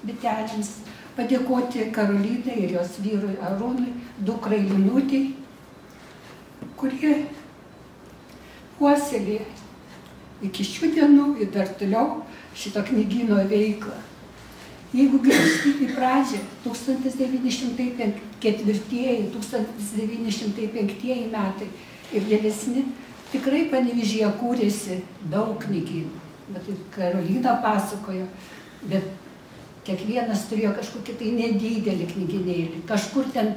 bitelėms, padėkoti Karolinai ir jos vyrui Arūnui, dukrai Linutei, kurie puoselė iki šių dienų ir dar toliau šito knygyno veiklą. Jeigu grįžti į pradžią, 1904-1905 metai ir vėlesni, tikrai Panevėžyje kūrėsi daug knygynų. Bet Karolina pasakojo, bet kiekvienas turėjo kažkokį tai nedidelį knygynėlį, kažkur ten,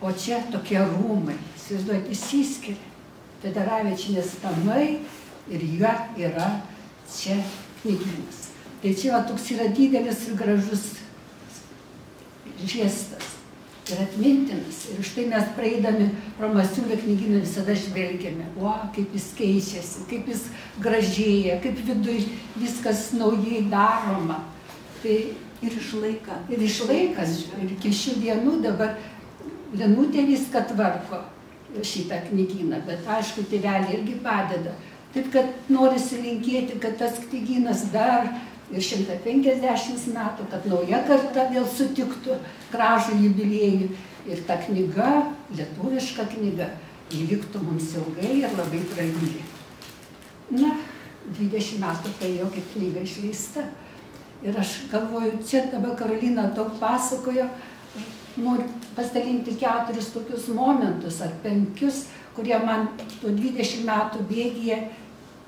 o čia tokie rūmai, įsivaizduojate, išsiskiria. Federavičienės namai ir jie yra čia knygynas. Tai čia toks yra didelis ir gražus žestas ir atmintinas. Ir štai mes praeidami pro Masiulio knygyną visada žvelgiame. Kaip jis keičiasi, kaip jis gražėja, kaip viduj viskas naujai daroma. Tai ir išlaika. Ir išlaikas. Ir iki šių dienų dabar Linutė viską tvarko šitą knygyną. Bet aišku, tėveliai irgi padeda. Taip, kad norisi linkėti, kad tas knygynas dar ir 150 metų, kad nauja karta vėl sutiktų gražų jubiliejų. Ir ta knyga, lietuviška knyga, liktų mums ilgai ir labai brangi. 20 metų tai jau kaip knyga išleista. Ir aš galvoju, čia dabar Karolina daug pasakojo, noriu pasidalinti 4 tokius momentus ar 5, kurie man 20 metų bėgyje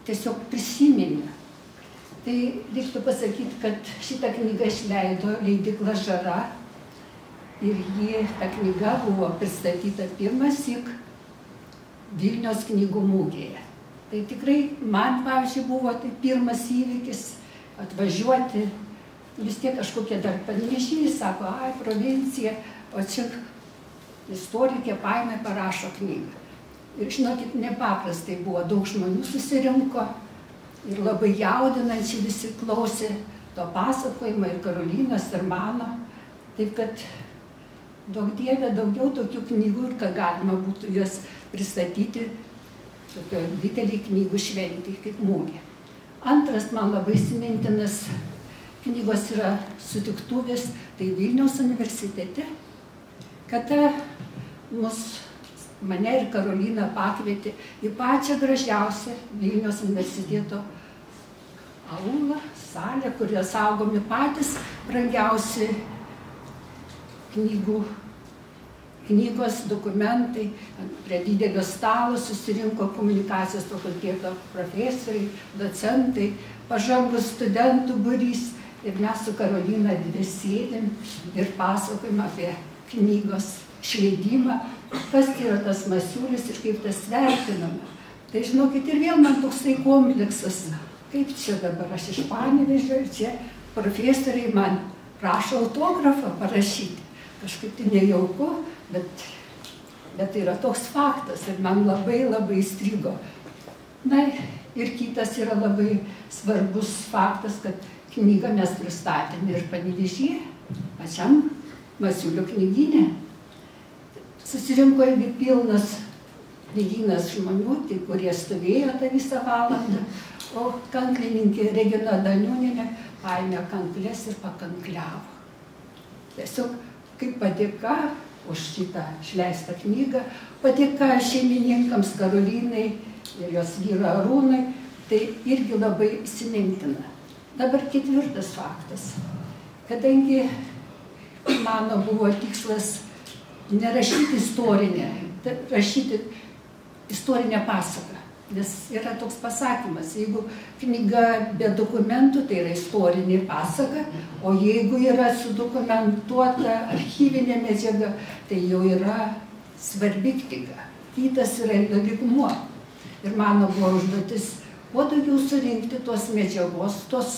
tiesiog prisiminė. Tai reiktų pasakyti, kad šitą knygą išleido leidykla Žara ir ta knyga buvo pristatyta pirmąsyk Vilniaus knygų mugėje. Tai tikrai man, pavyzdžiui, buvo tai pirmas įvykis atvažiuoti, vis tiek kažkokie dar Panevėžy, sako, provincija, o čia istorikė paėmė, parašo knygą. Ir žinokit, nepaprastai buvo, daug žmonių susirinko. Ir labai jaudinančiai visi klausė to pasakojimo ir Karolinos, ir mano. Taip kad daug Dieve, daugiau tokių knygų ir kad galima būtų jas pristatyti tokio didelį knygų šventį kaip mugė. Antras man labai įsimintinas knygos yra sutiktuvės, tai Vilniaus universitete, kada mane ir Karoliną pakvietė į pačią gražiausią Vilniaus universiteto aulą, salę, kurioje saugomi patys brangiausi knygos, dokumentai. Prie didelio stalo susirinko komunikacijos fakulteto profesoriai, docentai, pažangus studentų būrys. Ir mes su Karolina dvi sėdim ir pasakojam apie knygos išleidimą, kas yra tas Masiulis ir kaip tas vertinama. Tai žinokit, ir vėl man toksai kompleksas. Kaip čia dabar aš iš Panevėžio ir čia profesoriai man prašo autografą parašyti. Kažkaip tai nejauku, bet tai yra toks faktas ir man labai labai įstrigo. Na ir kitas yra labai svarbus faktas, kad knygą mes pristatėme ir Panevėžyje, pačiam Masiulio knygyne. Susirinko irgi pilnas knygynas žmonių, kurie stovėjo tą visą valandą, o kanklininkė Regina Daniūnienė paėmė kanklės ir pakankliavo. Tiesiog kaip padėka už šitą išleistą knygą, padėka šeimininkams Karolinai ir jos vyro Arūnai, tai irgi labai įsimintina. Dabar ketvirtas faktas. Kadangi mano buvo tikslas nerašyti istorinę, rašyti istorinę pasaką. Nes yra toks pasakymas, jeigu knyga be dokumentų, tai yra istorinė pasaka, o jeigu yra sudokumentuota archyvinė medžiaga, tai jau yra svarbi knyga. Kitas yra lygmuo. Ir mano buvo užduotis kuo daugiau surinkti tos medžiagos, tos,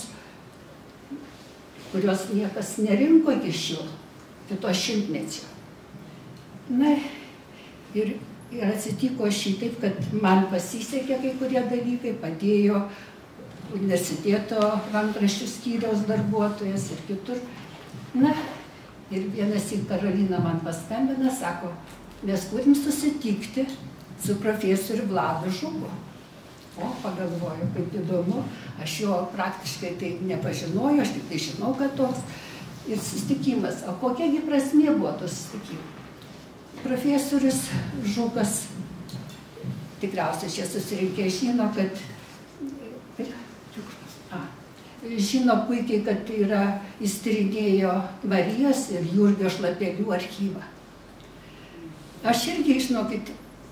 kurios niekas nerinko iki šiol, kito šimtmečio. Na ir atsitiko šitaip, kad man pasisekė kai kurie dalykai, padėjo universiteto rankraščių skyriaus darbuotojas ir kitur. Na ir vienas į Karolina man paskambina, sako, mes turim susitikti su profesoriu Vladu Žuku. O, pagalvoju, kaip įdomu, aš jo praktiškai tai nepažinojau, aš tik tai žinau, kad toks. Ir susitikimas. O kokiagi prasmė buvo to susitikimo? Profesorius Žukas, tikriausiai čia susirinkę, žino, kad žino puikiai, kad jis tyrinėjo Marijos ir Jurgio Šlapelių archyvą. Aš irgi, žinokit,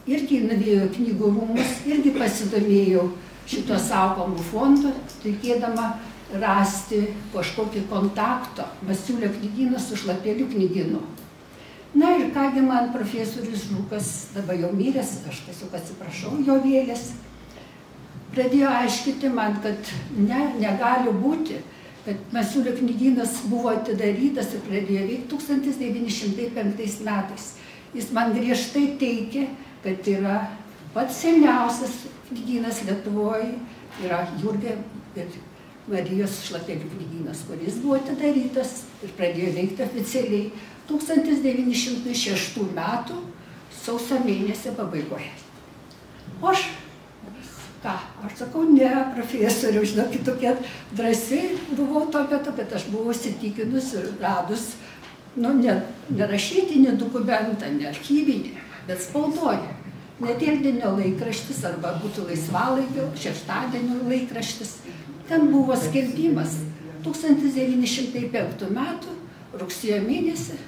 irgi nuvėjau knygų rūmus, irgi pasidomėjau šito saugomų fondų, tikėdama rasti kažkokį kontaktą Masiulio knygyną su Šlapelių knygynu. Na ir kągi man profesorius Žukas, dabar jau miręs, aš tiesiog atsiprašau jo vėlės, pradėjo aiškinti man, kad negali būti, kad Masiulio knygynas buvo atidarytas ir pradėjo veikti 1905 metais. Jis man griežtai teikė, kad yra pats seniausias knygynas Lietuvoje, yra Jurgio ir Marijos Šlapelių knygynas, kuris buvo atidarytas ir pradėjo veikti oficialiai 1906 metų sausio mėnesio pabaigoje. O aš sakau, ne, profesoriau, žinokit, tokia drąsiai buvau tokia, bet aš buvau įsitikinus ir radus, ne rašytinį dokumentą, ne archyvinį, bet spaudoje. Nedeldienio laikraštis arba būtų laisvalaikio, šeštadienio laikraštis. Ten buvo skelbimas 1905 metų rugsėjo mėnesį.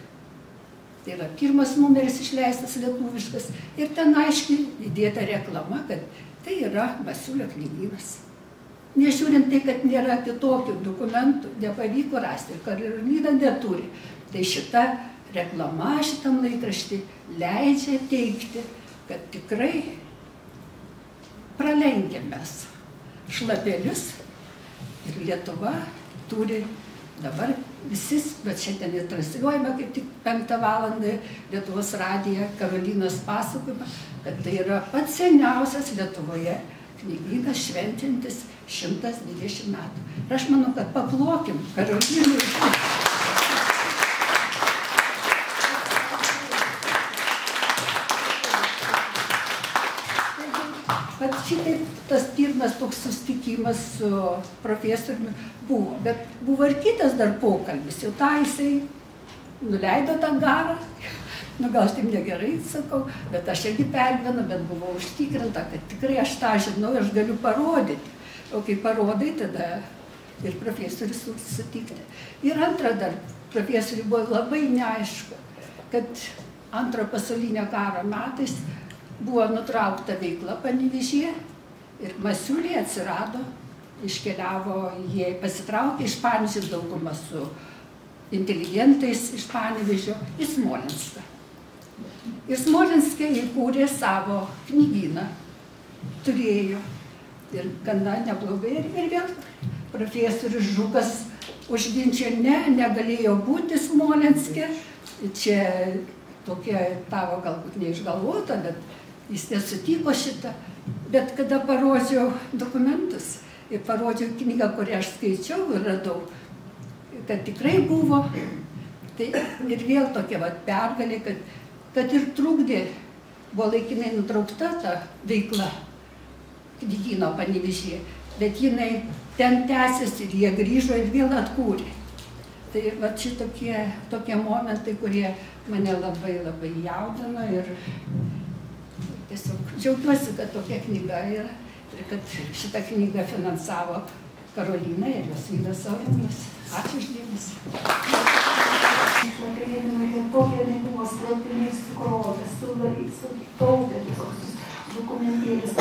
Tai yra pirmas numeris išleistas lietuviškas. Ir ten aiškiai įdėta reklama, kad tai yra Masiulio knygynas. Nežiūrint tai, kad nėra kitokių dokumentų, nepavyko rasti ir Karolina neturi. Tai šita reklama šitam laikraštį leidžia teigti, kad tikrai pralenkiam mes Šlapelius ir Lietuva turi dabar visi, bet šiandien ir transliuojame kaip tik 5 valandą Lietuvos radiją Karolinos pasakojimą, kad tai yra pats seniausias Lietuvoje knygynas švenčiantis 120 metų. Ir aš manau, kad paplokim Karolinai. Bet šitaip tas pirmas toks susitikimas su profesoriumi buvo. Bet buvo ir kitas dar pokalbis. Jau tą jisai nuleido tą garą. Nu, gal aš taip negerai sakau, bet aš irgi pergyvenu, bet buvau užtikrinta, kad tikrai aš tą žinau, aš galiu parodyti. O kai parodai, tada ir profesorius sutikti. Ir antra dar, profesoriui buvo labai neaišku, kad Antrojo pasaulinio karo metais buvo nutraukta veikla Panevėžyje ir Masiuliai atsirado, iškeliavo, jie pasitraukė iš Panevėžio, dauguma su inteligentais iš Panevėžio į Smolenską. Ir Smolenske įkūrė savo knygyną, turėjo ir gana neblogai. Ir vėl profesorius Žukas užginčia, negalėjo būti Smolenske. Čia tokia tavo galbūt neišgalvota, bet jis nesutiko šitą. Bet kada parodžiau dokumentus ir parodžiau knygą, kurią aš skaičiau ir radau, kad tikrai buvo, tai ir vėl tokia pergalė, kad ir trukdė, buvo laikinai nutraukta ta veikla knygyno Panevėžyje, bet jinai ten tęsėsi ir jie grįžo ir vėl atkūrė. Tai va tokie momentai, kurie mane labai labai jaudino ir tiesiog džiaugiuosi, kad tokia knyga yra ir kad šitą knygą finansavo Karolina ir jos vyras Aurimas. Ačiū už dėmesį. Tokia nebuvo slapinai sukrovės, su tautė, toks dokumentėlis.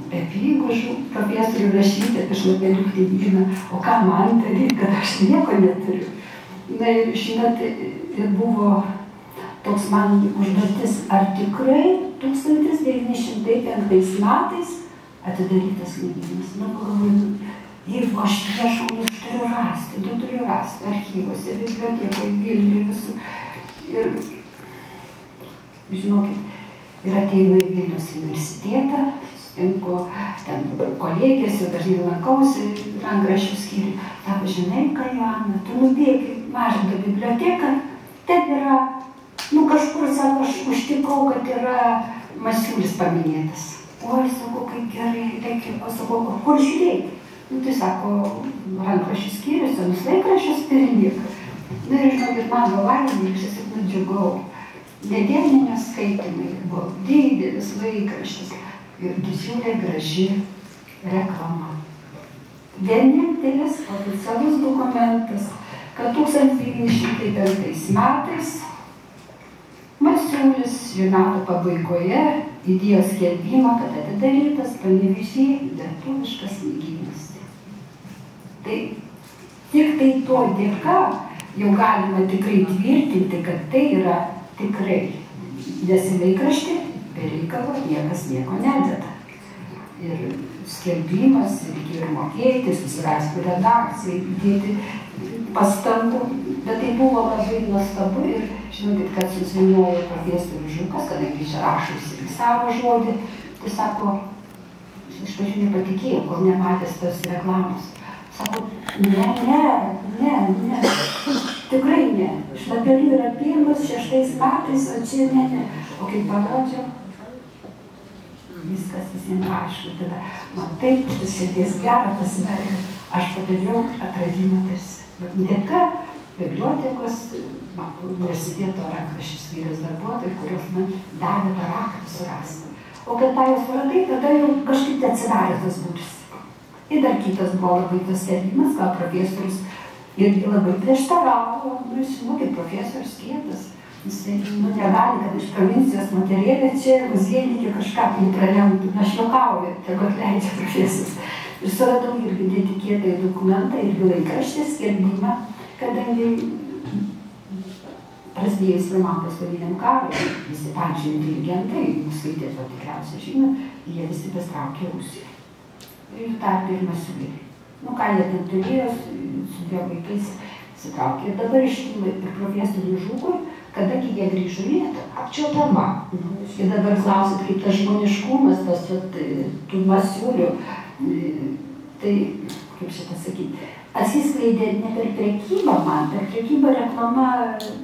Jeigu profesorių rašyti apie šlapelių knygyną, o ką man daryti, kad aš nieko neturiu. Na ir žinot, ir buvo toks man užduotis, ar tikrai 1905 metais atidarytas knygynas. Na, pagalvoju, jeigu aš ieškau, aš turiu rasti archyvose, bibliotekoje, Vilniuje visur. Ir, žinokit, ir ateinu į Vilniaus universitetą, sutinku ten kolegijas, jau dažnai lankausi rankraščių skyrių. Sako, žinai ką, Joana, tu nubėgi Mažvydo biblioteką, ten yra, kažkur, sako, aš užtikau, kad yra Masiulis paminėtas. Oi, sako, kaip gerai, reikia, pasako, kur žiūrėti? Tai sako, rankraščių skyrius, senus laikraščius perlieka. Na ir žinokit, mano laimė, aš tiesiog nudžiugau. Nedieninio skaitimai buvo didelis laikraštis ir didžiulė graži reklama. Vienintelis oficialus dokumentas, kad 1905 metais Masiulis šių metų pabaigoje įdėjo skelbimą, kad atidarytas Panevėžyje lietuviškas knygynas. Tai tik tai to dėka jau galima tikrai tvirtinti, kad tai yra tikrai, nes į laikraštį be reikalo niekas nieko nededa. Ir skelbimas, reikėjo ir mokėti, susirasti redakcijai, įdėti pastangų, bet tai buvo labai nuostabu ir žinokit, kad susiminėjo profesorius Žukas, kadangi čia rašo savo žodį, tai sako, iš pradžių nepatikėjau, kol nematęs tos reklamos. Sako, ne, tikrai ne. Šlapelių yra pirmas 6 metais, o čia ne. O kai parodžiau, viskas visiems aišku. Tada man taip širdies gera pasidarė, aš padariau atradimą tarsi. Dėka bibliotekos, universiteto rankraščių skyriaus darbuotojai, kurios man davė tą raktą surasti. O kad tą jau suradai, tada jau kažkaip atsidarė tas būtis. Ir dar kitas buvo labai tas sėdimas, gal profesorius irgi labai prieštaravo. Žinokit, profesorius kietas. Jisai negali, kad iš provincijos moterėlė čia muziejininkė kažką pralemtų. Aš juokauju, tegu atleidžia profesorius. Ir suradau irgi netikėtai dokumentą, irgi laikraštį skelbimą, kadangi prasidėjus Pirmam pasauliniam karui, visi pačiai inteligentai, jūs skaitėt, o tikriausiai žinot, jie visi pastraukė Rusiją. Ir tarp ir Masiuliai. Ką jie ten turėjo, su 2 vaikais sitraukė. Ir dabar iškyla ir profesoriui Žukui, kadangi jie grįžo į Lietuvą, apčiuopiama. Ir dabar klausit, kaip tas žmoniškumas, tas tų Masiulių, tai, kaip šitą sakyti, atsiskleidė ne per prekybą man, per prekybą reklama,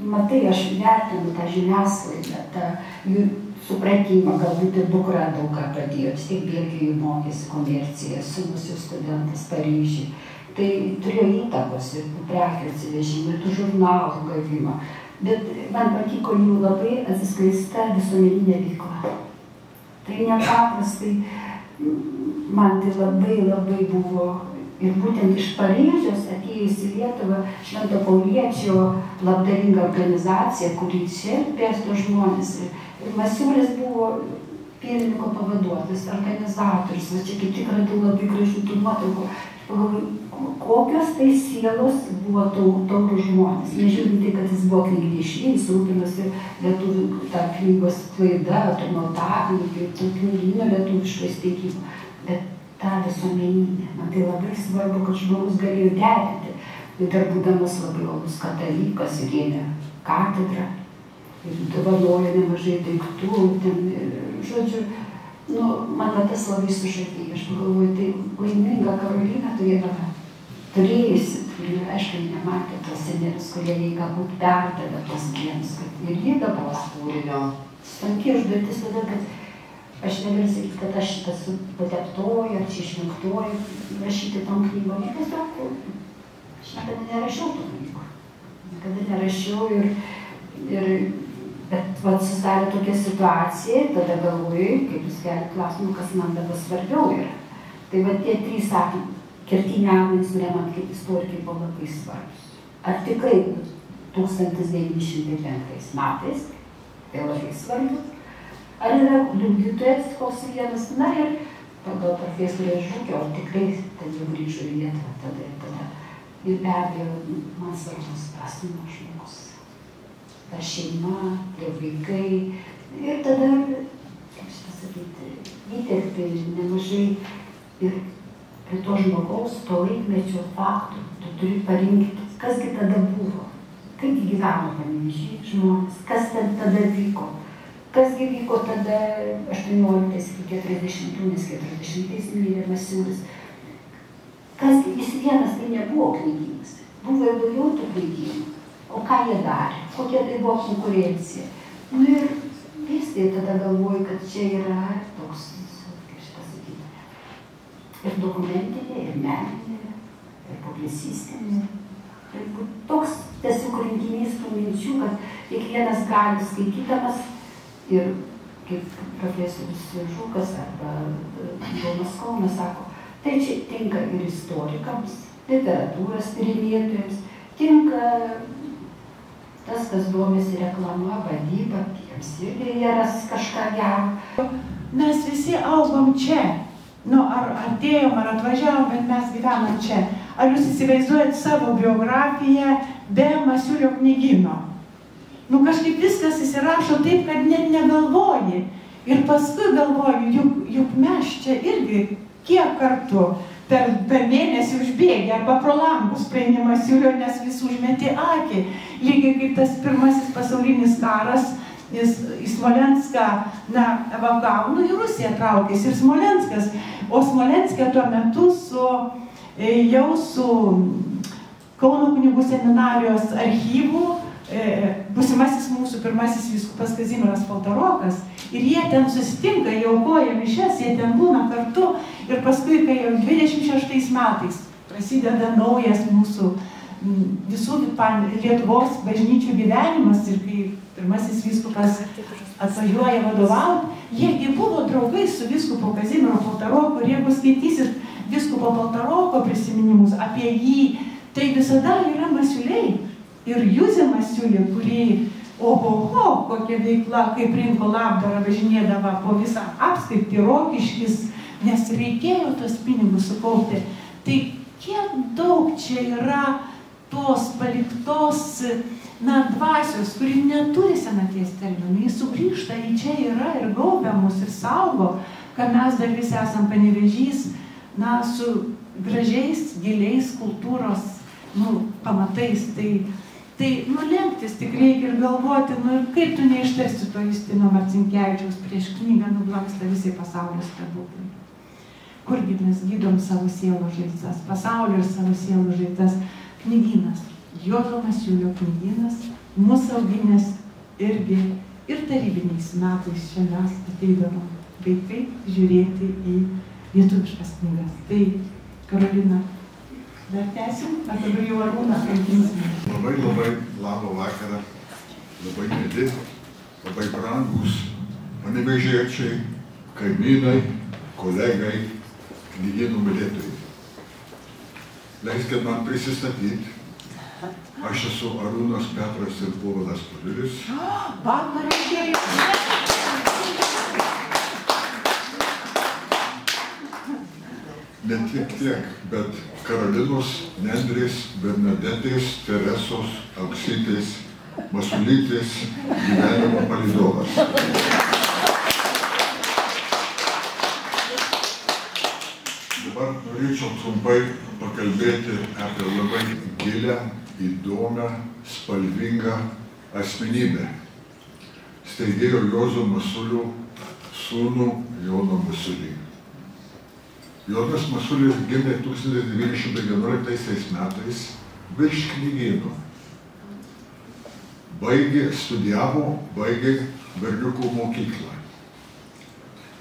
matai, aš vertinu tą žiniasklaidą, tą jų supratimą, galbūt ir dukra daug ką padėjo, vis tiek Belgijoje mokėsi komerciją, sūnus jau studentas Paryžiuje. Tai turėjo įtakos ir prekių atsivežimą, ir tų žurnalų gavimą. Bet man patiko jų labai atsiskleista visuomeninė veikla. Tai nepaprastai, man tai labai buvo. Ir būtent iš Paryžiaus atėjus į Lietuvą Švento Pauliečio labdaringa organizacija, kuri čia pėsto žmonės. Ir Masiulis buvo pirmininko pavaduotojas, organizatorius. Va čia kaip tik radau labai gražių tų nuotraukų. Kokios tai sielos buvo taurų žmonės. Nežiūrint tai, kad jis buvo knygnešys, jis rūpinosi lietuvių tą knygos klaida, notavimu, tų knygynų lietuviško įsteigimo. Bet tą visuomeninę. Man tai labai svarbu, kad žmogus galėjo derinti. Ir dar būdamas labai uolus katalikas ir ėmė katedrą. Ir dovanojo nemažai daiktų. Žodžiu, man tas labai sužavėjo. Aš pagalvoju, tai laiminga Karolina turėjusi. Aišku, nematė tos senelius, kurie jai galbūt perdavė tos genus. Ir jie dabar kūrinio. Sunkiai užduotis todėl, kad aš negaliu sakyti, kad aš esu pateptoju, ar čia išrinktoju rašyti tom knygom. Aš tiesiog niekada nerašiau tų knygų. Niekada nerašiau bet susidarė tokia situacija, tada galvoju, kaip jūs keliat klausimą, kas man dabar svarbiau yra. Tai tie trys kertiniai akmenys, kurie man kaip istorikai buvo labai svarbus. Ar tikrai 1905 metais, tai labai svarbus. Ar yra liudytojas koks vienas, na ir pagal profesorę Žukio, ar tikrai ten jau grįžo į Lietuvą tada. Ir be abejo, man svarbus asmuo žmogus. Ta šeima, tie vaikai. Ir tada, kaip pasakyti, įterpti nemažai ir prie to žmogaus, to laikmečio faktų. Tu turi parinkti, kasgi tada buvo, kaip gyveno Panevėžy žmonės, kas ten tada vyko. Kasgi vyko tada 18 iki 40, nes 40 mirė Masiulis. Kasgi jis vienas tai nebuvo knygynas. Buvo ir daugiau tų knygynų. O ką jie darė? Kokia tai buvo konkurencija? Ir vis tai tada galvoju, kad čia yra toks, kaip šitą sakyti, ir dokumentinė, ir meninė, ir publicistinė. Toks tiesiog rinkinys tų minčių, kad kiekvienas gali skaitydamas. Ir kaip profesorius Žukas arba Domas Kaunas sako, tai čia tinka ir istorikams, literatūros tyrinėtojams, tinka tas, kas domisi reklama, vadyba, jiems irgi jie ras kažką gero. Mes visi augom čia. Ar atėjom, ar atvažiavom, bet mes gyvenam čia. Ar jūs įsivaizduojat savo biografiją be Masiulio knygyno? Kažkaip viskas įsirašo taip, kad net negalvoji. Ir paskui galvoju, juk mes čia irgi kiek kartų per mėnesį užbėgė arba pro langus paėmė Masiulio, nes vis užmetė akį. Lygiai kaip tas pirmasis pasaulinis karas, jis į Smolenską evakuavo, į Rusiją traukėsi ir Smolenskas. O Smolenske tuo metu jau su Kauno kunigų seminarijos archyvų būsimasis mūsų pirmasis vyskupas Kazimieras Paltarokas. Ir jie ten susitinka, jie aukoja mišias, jie ten būna kartu. Ir paskui, kai jau 26 metais prasideda naujas mūsų visų Lietuvos bažnyčių gyvenimas ir kai pirmasis vyskupas atvažiuoja vadovauti, jiegi buvo draugai su vyskupo Kazimiero Paltaroku. Ir jeigu skaitysit vyskupo Paltaroko prisiminimus apie jį, tai visada yra Masiuliai. Ir Juzė Masiulė, kurį, kokia veikla, kaip rinko labdarą, važinėdavo po visą apskritį, Rokiškis, nes reikėjo tos pinigus sukaupti. Tai kiek daug čia yra tos paliktos dvasios, kuri neturi senaties terminų. Jis sugrįžta, jį čia yra ir gaubia mus ir saugo, kad mes dar visi esam Panevėžys, su gražiais, giliais kultūros pamatais. Tai lenktis tik reikia ir galvoti, ir kaip tu neištarsi to Justino Marcinkevičiaus prieš knygą nublanksta visai pasaulio stebuklai. Kurgi mes gydom savo sielų žaizdas, pasaulio ir savo sielų žaizdas. Knygynas, Juozo Masiulio knygynas, mūsų auginės irgi Ir tarybiniais metais čia mes ateidavom vaikai žiūrėti į lietuviškas knygas. Tai, Karolina, dar tęsim, ar dabar jau Arūną kalbėsime? Labai labą vakarą, labai mėly, labai brangus panevėžiečiai, kaimynai, kolegai, knygynų mylėtojai. Leiskit man prisistatyti. Aš esu Arūnas Petras ir Povilas Paliulis. Ne tik tiek, bet Karolinos, Nendrės, Bernadetės, Teresos, Auksytės, Masulytės gyvenimo palydovas. Dabar norėčiau trumpai pakalbėti apie labai gilią, įdomią, spalvingą asmenybę. Steigėjo Juozo Masiulio sūnų Joną Masiulį. Jonas Masiulis gimė 1911 metais virš knygyno. Studijavo berniukų mokyklą.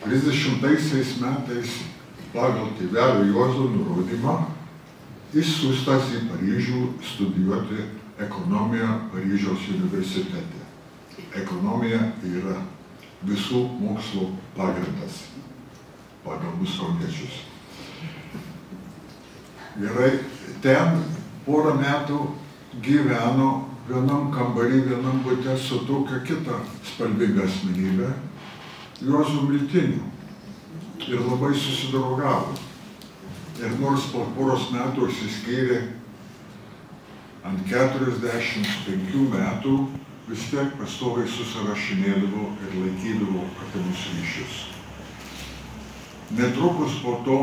30 metais pagal tėvelio Juozo nurodymą jis siųstas į Paryžių studijuoti ekonomiją Paryžiaus universitete. Ekonomija yra visų mokslo pagrindas pagal mus kauniečius. Gerai, ten porą metų gyveno vienam kambarį, vienam bute su tokia kita spalvinga asmenybė, Juozu Miltiniu. Ir labai susidraugavo. Ir nors po poros metų išsiskyrė ant 45 metų, vis tiek pastoviai susirašinėdavo ir laikydavo artimus ryšius. Netrukus po to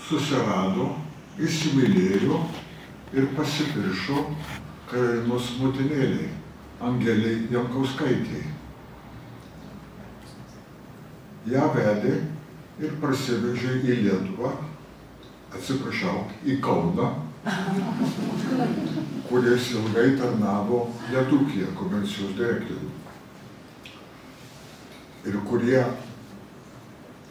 susirado, įsimylėjo ir pasipiršo Karolinos motinėliai, Angelei Jankauskaitei. Ją vedė ir parsivežė į Lietuvą, į Kauną, kuris ilgai tarnavo Lietūkyje komercijos direktorių. Ir kurie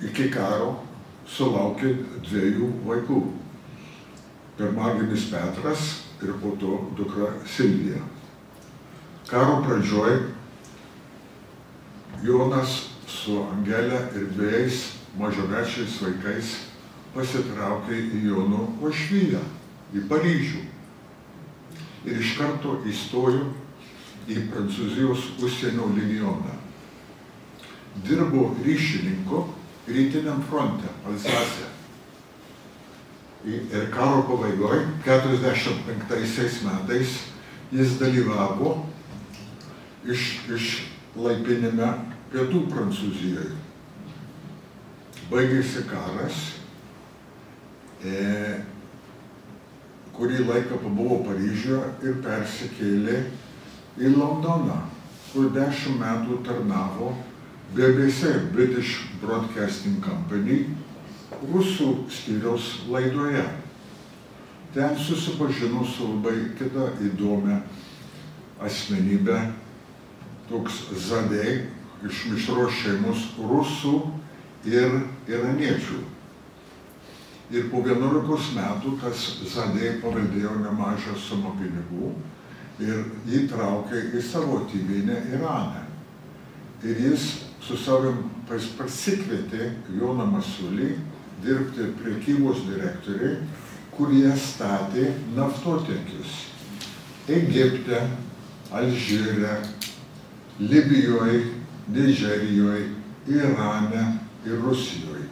iki karo sulaukė 2 vaikų. Pirmagimis Petras ir po to dukra Silvija. Karo pradžioj Jonas su Angele ir 2 mažamečiais vaikais pasitraukė į Jono Uošviją, į Paryžių. Ir iš karto įstojo į Prancūzijos užsienio legioną. Dirbo ryšininku rytiniam fronte, Alsase. Ir karo pabaigoje, 45 metais, jis dalyvavo išlaipinime pietų Prancūzijoje. Baigėsi karas, kurį laiką pabuvo Paryžiuje ir persikėlė į Londoną, kur 10 metų tarnavo BBC, British Broadcasting Company, rusų skyriaus laidoje. Ten susipažino su labai kita įdomią asmenybę, toks Zadė iš mišros šeimos rusų ir iraniečių. Ir po 11 metų tas Zadė paveldėjo nemažą sumą pinigų ir jį traukė į savo tėvynę Iraną. Ir jis su savim pasikvietė Joną Masiulį dirbti prekybos direktoriai, kurie statė naftotiekius Egipte, Alžyre, Libijoje, Nižerijoje, Irane ir Rusijoje.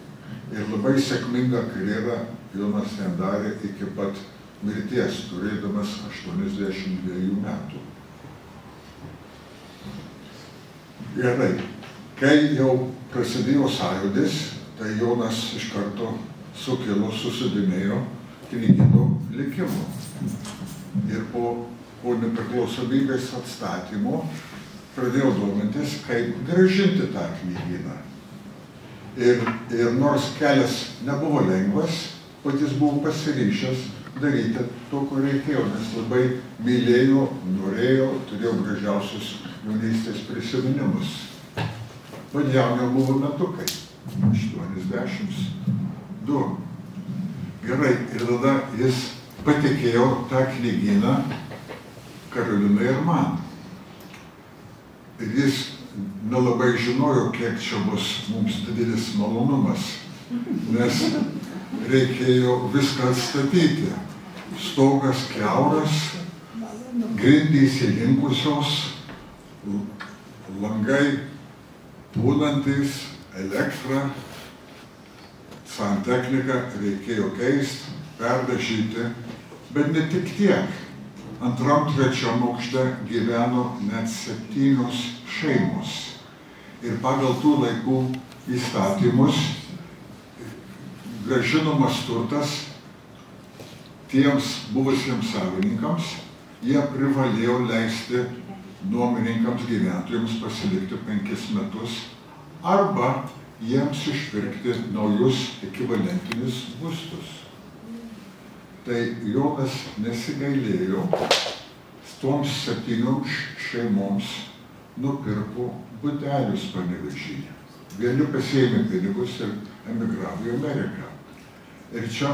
Ir labai sėkmingą karjerą Jonas ten darė iki pat mirties, turėdamas 82 metų. Gerai, kai jau prasidėjo sąjūdis, tai Jonas iš karto sukilo, susidėmėjo knygyno likimu. Ir po nepriklausomybės atstatymo pradėjo domintis, kaip grąžinti tą knygyną. Ir nors kelias nebuvo lengvas, bet jis buvo pasiryžęs daryti to, ko reikėjo, nes labai mylėjo, norėjo, turėjo gražiausius jaunystės prisiminimus Jaunio buvo metukai, 82. Gerai, ir tada jis patikėjo tą knygyną Karolinai ir man. Ir jis nelabai žinojo, kiek čia bus mums didelis malonumas, nes reikėjo viską atstatyti. Stogas kiauras, grindys įlinkusios, langai pūnantys, elektra, santechniką reikėjo keisti, perdažyti, bet ne tik tiek. Antram, trečiam aukšte gyveno net 7 šeimos. Ir pagal tų laikų įstatymus grąžinamas turtas tiems buvusiems savininkams, jie privalėjo leisti nuomininkams gyventojams pasilikti 5 metus arba jiems išpirkti naujus ekvivalentinius būstus. Tai Jonas nesigailėjo, toms 7 šeimoms nupirko butelius Panevėžyje. Vieni pasiėmė pinigus ir emigravo į Ameriką. Ir čia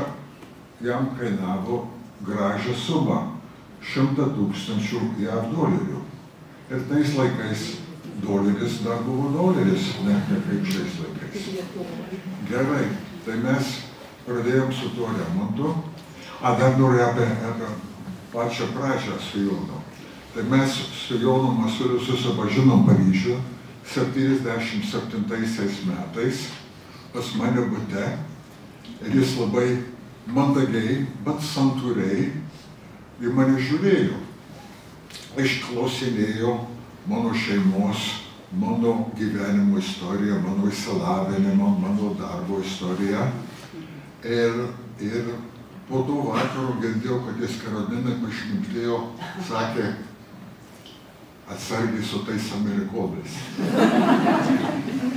jam kainavo gražią sumą – 100 000 JAV dolerių. Ir tais laikais doleris dar buvo doleris, ne kaip šiais laikais. Gerai, tai mes pradėjom su tuo remontu. Dar noriu apie pačią pradžią su Jonu. Tai mes su Jonu Masiuliu susipažinom Paryžiuje 77 metais pas mane bute. Ir jis labai mandagiai, bet santūriai į mane žiūrėjo. Išklausinėjo mano šeimos, mano gyvenimo istoriją, mano išsilavinimo, mano darbo istoriją. Ir po to vakaro girdėjau, kad jis Karolinai pašnibždėjo, sakė, atsargiai su tais amerikonais.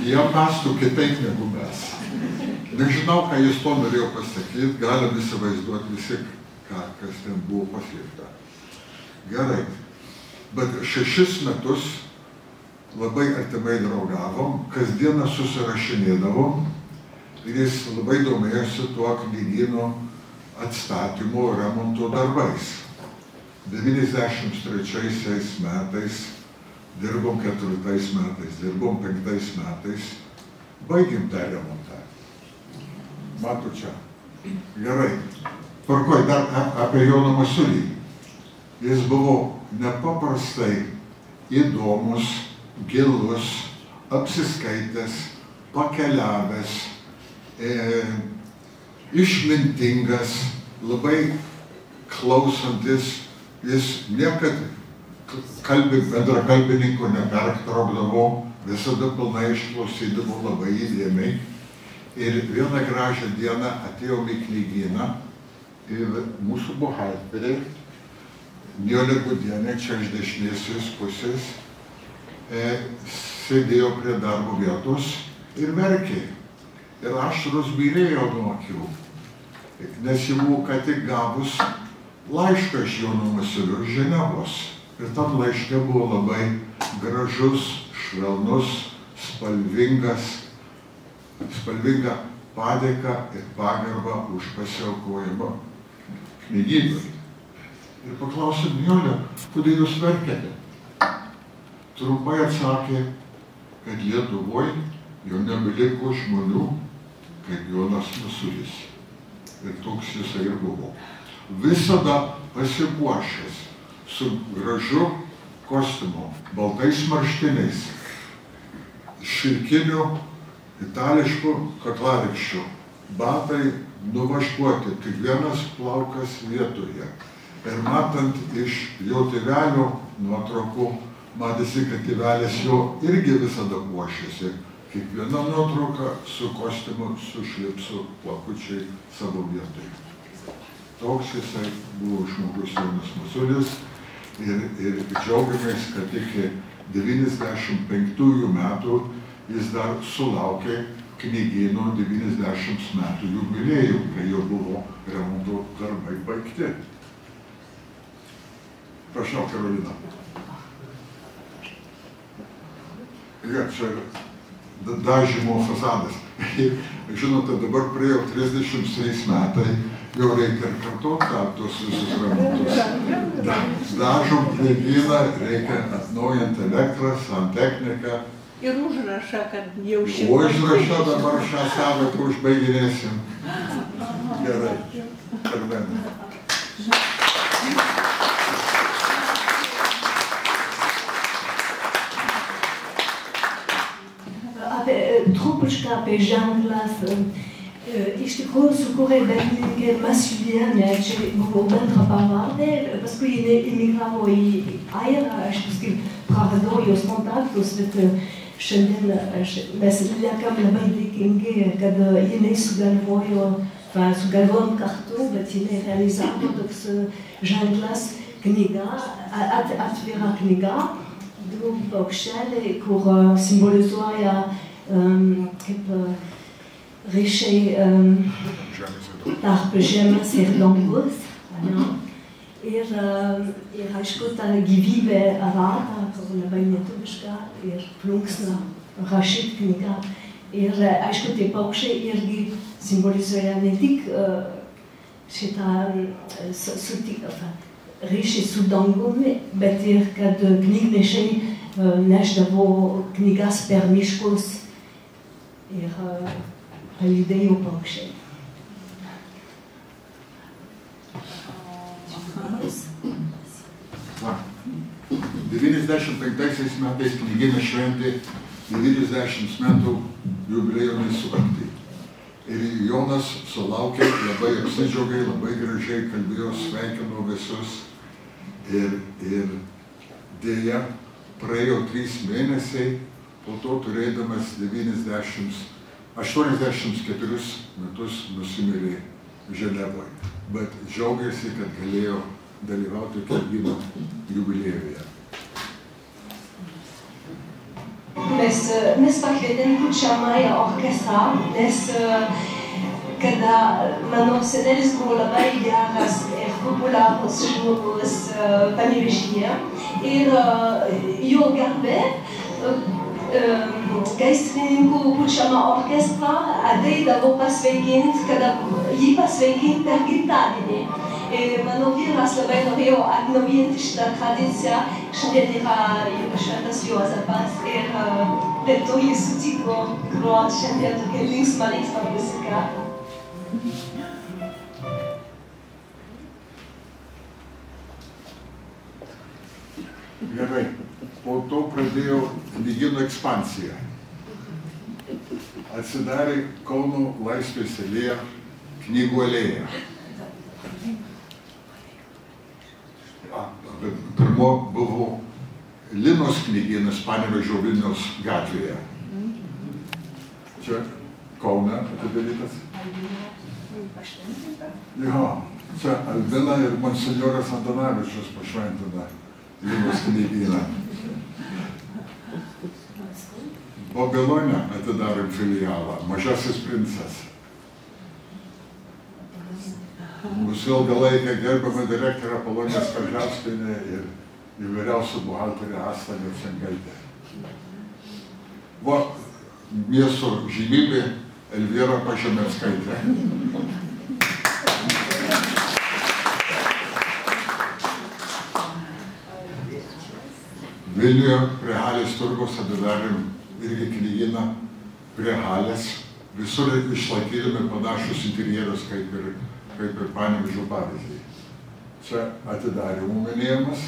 Jie mąsto kitaip negu mes. Nežinau, ką jis to norėjo pasakyti, galim įsivaizduoti visi, kas ten buvo paslėpta. Gerai, bet 6 metus labai artimai draugavom, kasdieną susirašinėdavom ir jis labai domėjosi tuo knygyno atstatymo remonto darbais. 93 metais, dirbom 4 metais, dirbom 5 metais, baigėm tą remontą. Matu čia. Gerai. Tvarkoj, dar apie Joną Masiulį. Jis buvo nepaprastai įdomus, gilus, apsiskaitęs, pakeliavęs, išmintingas, labai klausantis. Jis niekad bendrakalbininkų nepertraukdavo, visada pilnai išklausydavo labai įdėmiai. Ir vieną gražią dieną atėjom į knygyną ir mūsų buhalteriai, Nijolė Gudienė, čia iš dešinės pusės, sėdėjo prie darbo vietos ir verkė. Ir ašaros byrėjo nuo akių, nes jau buvo ką tik gavus laišką iš Jono Masiulio iš Ženevos. Ir tam laiške buvo labai gražus, švelnus, spalvinga padėka ir pagarba už pasiaukojimą knygynui. Ir paklausė, Nijolė, kodėl jūs verkėte? Trumpai atsakė, kad Lietuvoje jau nebeliko žmonių, kaip Jonas Masiulis. Ir toks jisai ir buvo. Visada pasipuošęs su gražiu kostiumu, baltais marškiniais, šilkiniu, itališku kaklarykščiu, batai nuvaškuoti, tik vienas plaukas vietoje. Ir matant iš jo tėvelio nuotraukų, matėsi, kad tėvelis jo irgi visada puošėsi. Kiekviena nuotrauka su kostiumu, su šlipsu, plakučiai savo vietoje. Toks jisai buvo žmogus Jonas Masiulis ir džiaugiamės, kad iki 95 metų jis dar sulaukė knygyno 90 metų jubiliejų, kai jau buvo remonto darbai baigti. Prašau, Karolina. Ir čia dažymo fasadas. Žinote, dabar praėjo 33 metai, jau reikia ir kartoti tuos visus remontus. Dažom knygyną, reikia atnaujinti elektrą, santechniką. Ir užrašą, kad jau Užrašą dabar šią savaitę užbaiginėsim. Gerai. Karmenė. Trupučką apie ženklas. Iš tikrųjų sukūrė dailininkė Masiulienė, čia buvo bendra pavardė, paskui jinai imigravo į Airą, aš paskui praradau jos kontaktus, bet šiandien mes liekam labai dėkingi, kad jinai sugalvojom kartu, bet jinai realizavo toks ženklas knyga, atvira knyga, du paukšteliai, kur simbolizuoja kaip ryšiai tarp žemės ir dangus. Ir aišku, ta gyvybė rada, kur labai lietuviška, ir plunksna rašyt knyga. Ir aišku, tie paukščiai irgi simbolizuoja ne tik šitą ryšį su dangumi, bet ir kad knygnešiai nešdavo knygas per miškus ir palydėjo paukščiai. Va, 95 metais knygynas šventė 90 metų jubiliejinį sukaktį. Ir Jonas sulaukė, labai apsidžiaugė, labai gražiai kalbėjo, sveikino visus. Ir dėja, praėjo 3 mėnesiai, po to turėdamas 84 metus nusimirė Ženevoje. Bet džiaugiasi, kad galėjo dalyvauti knygyno jubiliejuje. Mes pakvietėm pučiamąją orkestrą, nes kada mano senelis buvo labai geras ir populiarus žmogus Panevėžyje ir jo garbė gaisrininkų pučiamą orkestrą ateidavo pasveikint, kada jį pasveikint per gimtadienį. Mano vyras labai norėjo atnaujinti šitą tradiciją, šiandien yra šventas Juozapas ir dėl to jis sutiko groti šiandien tokia linksma muzika. Gerai, po to pradėjo knygyno ekspansiją. Atsidarė Kauno Laisvės alėja, knygų alėja. Pirmo buvo Linos knygynas Panevėžio Vilniaus gatvėje. Čia Kaune atidarytas. Jo, čia Albina ir monsinjoras Antanavičius pašventina Linos knygyną. Babilone atidarėm filialą, Mažasis princas. Mūsų ilgą laiką gerbama direktorė Polonija Skarževskienė ir vyriausia buhalterė Asta Nevčenkaitė. Va, miesto žymybė Elvyra Pažemeckaitė. Vilniuje prie Halės turgaus atidarėm irgi knygyną prie Halės. Visur išlaikydami panašus interjerus kaip ir Panevėžio pavyzdžiai. Čia atidarymų minėjimas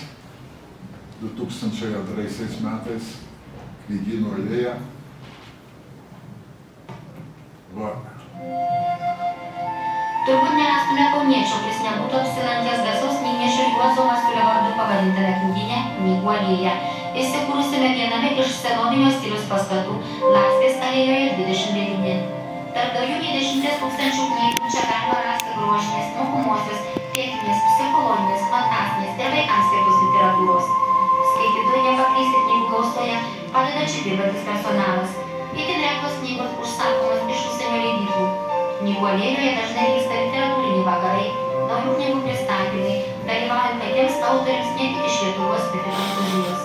2002 metais knygyno alėja. Va. Turbūt nerastume kauniečio, kuris nebūtų apsilankęs garsaus knygnešio Juozo Masiulio vardu pavadintame knygyne Knygų alėja, įsikūrusiame viename iš senovinio stiliaus pastatų Laisvės alėjoje 29. Tarp daugiau nei 10 000 knygų čia galima rasti grožinės, mokomosios, techninės, psichologinės, fantastinės ir vaikams skirtos literatūros. Skaitytojai nepaklysti knygų gausoje padeda čia dirbantis personalas. Itin retos knygos užsakomos iš užsienio leidyklų. Knygų alėjoje dažnai vyksta literatūriniai vakarai, naujų knygų pristatymai, dalyvaujant patiems autoriams ne tik iš Lietuvos, bet ir Prancūzijos.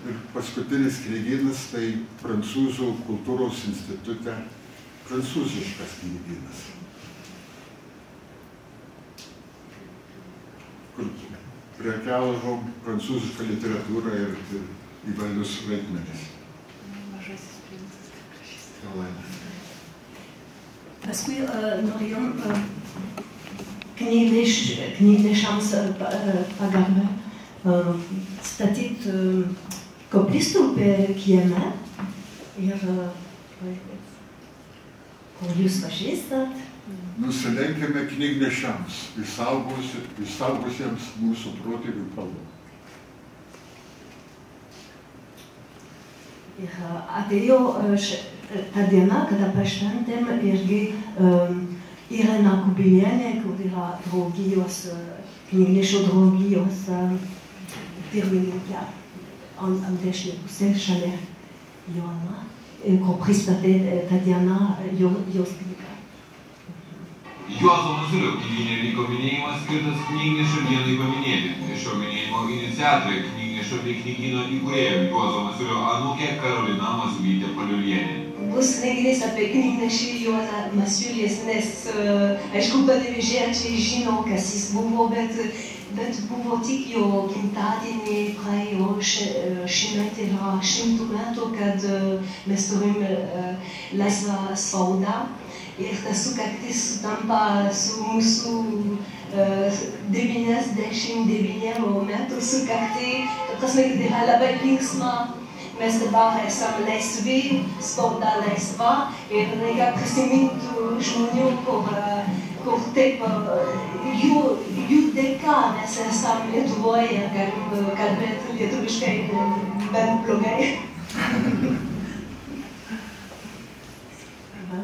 Ir pas paskutinis knygynas tai Prancūzų kultūros institute prancūziškas knygynas, kur prekiavom prancūzišką literatūrą ir įvairius vaidmenis. Mažasis princas, kaip rašys. Paskui norėjom knygnešiams pagalba statyti koplytstulpį kieme ir kur jūs pažįstat. Nusilenkime knygnešiams, išsaugusiems mūsų protėvių kalbą. Ir atėjo ta diena, kada pašventėm irgi Irena Kubilienė, kur yra draugijos, knygnešių draugijos pirmininkė ant dešinė pusė šalia Joana, kur pristatė tą dieną jos knygą. Juozo Masiulio knygyne vyko minėjimas skirtas knygnešio dienai paminėti. Šio minėjimo iniciatorė knygnešio bei knygyno įkūrėjo Juozo Masiulio anūkė Karolina Masiulytė Paliulienė. Bus renginys apie knygnešį Juozą Masiulį, nes aišku, panevėžiečiai žino, kas jis buvo, bet buvo tik jo gimtadienį, praėjo šiemet yra 100 metų, kad mes turim laisvą spaudą. Ir tas sukaktis sutampa su mūsų 99 metų sukakti. Prasme, kad yra labai linksma. Mes dabar esam laisvi, spauda laisva. Ir reikia prisiminti žmonių, kur taip jų dėka mes esam Lietuvoje, galim kalbėti lietuviškai, bent blogai.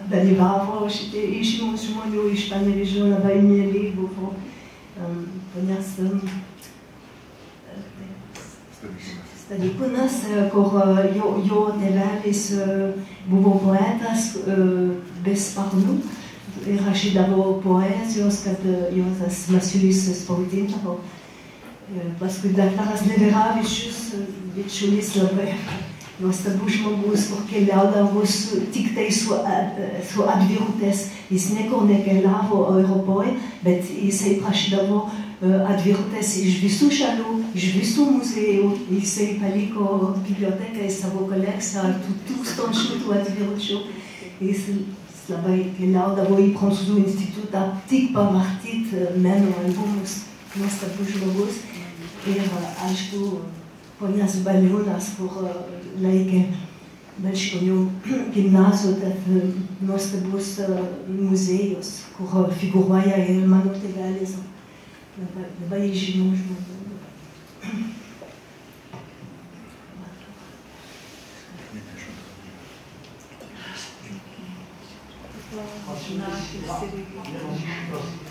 Dalyvavo šitie išimūs žmonių iš Panevėžio, labai mieli buvo ponas Stadikūnas, kur jo tėvelis buvo poetas be sparnų ir rašydavo poezijos, kad Juozas Masiulis spausdindavo. Paskui daktaras Neveravičius, bičiulis labai nuostabus žmogus, kur keliaudavo tik tai su atvirutės. Jis niekur nekeliavo Europoje, bet jisai prašydavo atvirutės iš visų šalių, iš visų muziejų. Jisai paliko biblioteką į savo kolekciją, 1000 atviručių. Jis labai keliaudavo į Prancūzų institutą, tik pamatyti meno albumus. Nuostabus žmogus. Ir aišku, ponas Baliūnas, kur laikė Balškonių gimnazijų, tad nuostabus muziejus, kur figūruoja ir mano tėvelis, labai žymų žmonių.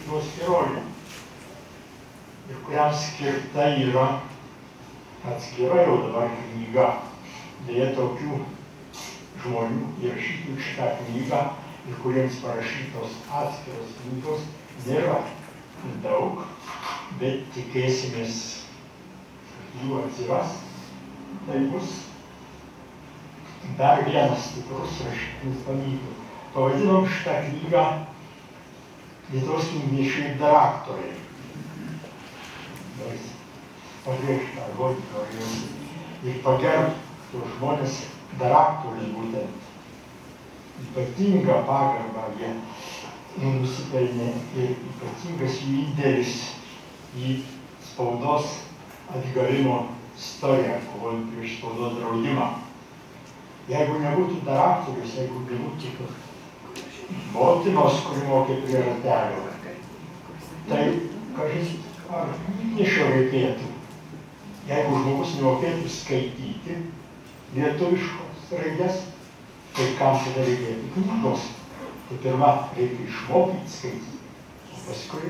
Jos herojų, ir kuriam skirta yra atskira jau dabar knyga. Deja, tokių žmonių įrašytų į šitą knygą ir kuriems parašytos atskiros knygos nėra daug, bet tikėsimės, kad jų atsiras. Tai bus dar vienas stiprus rašytinis paminklas. Pavadinom šitą knygą Lietuvos knygnešių daraktoriai. Pabrėžti tą žodį ir pagerbti tuos žmonės daraktorius būtent. Ypatingą pagarbą jie nusipelnė ir ypatingas jų indėlis į spaudos atgavimo istoriją, kovojant prieš spaudos draudimą. Jeigu nebūtų daraktorius, jeigu nebūtų motinos, kuri mokė prie ratelio, tai, kažin, ar knygnešio reikėtų. Jeigu žmogus nemokėtų skaityti lietuviškos raidės, tai kam tada reikėtų knygos? Tai pirma, reikia išmokyti skaityti, o paskui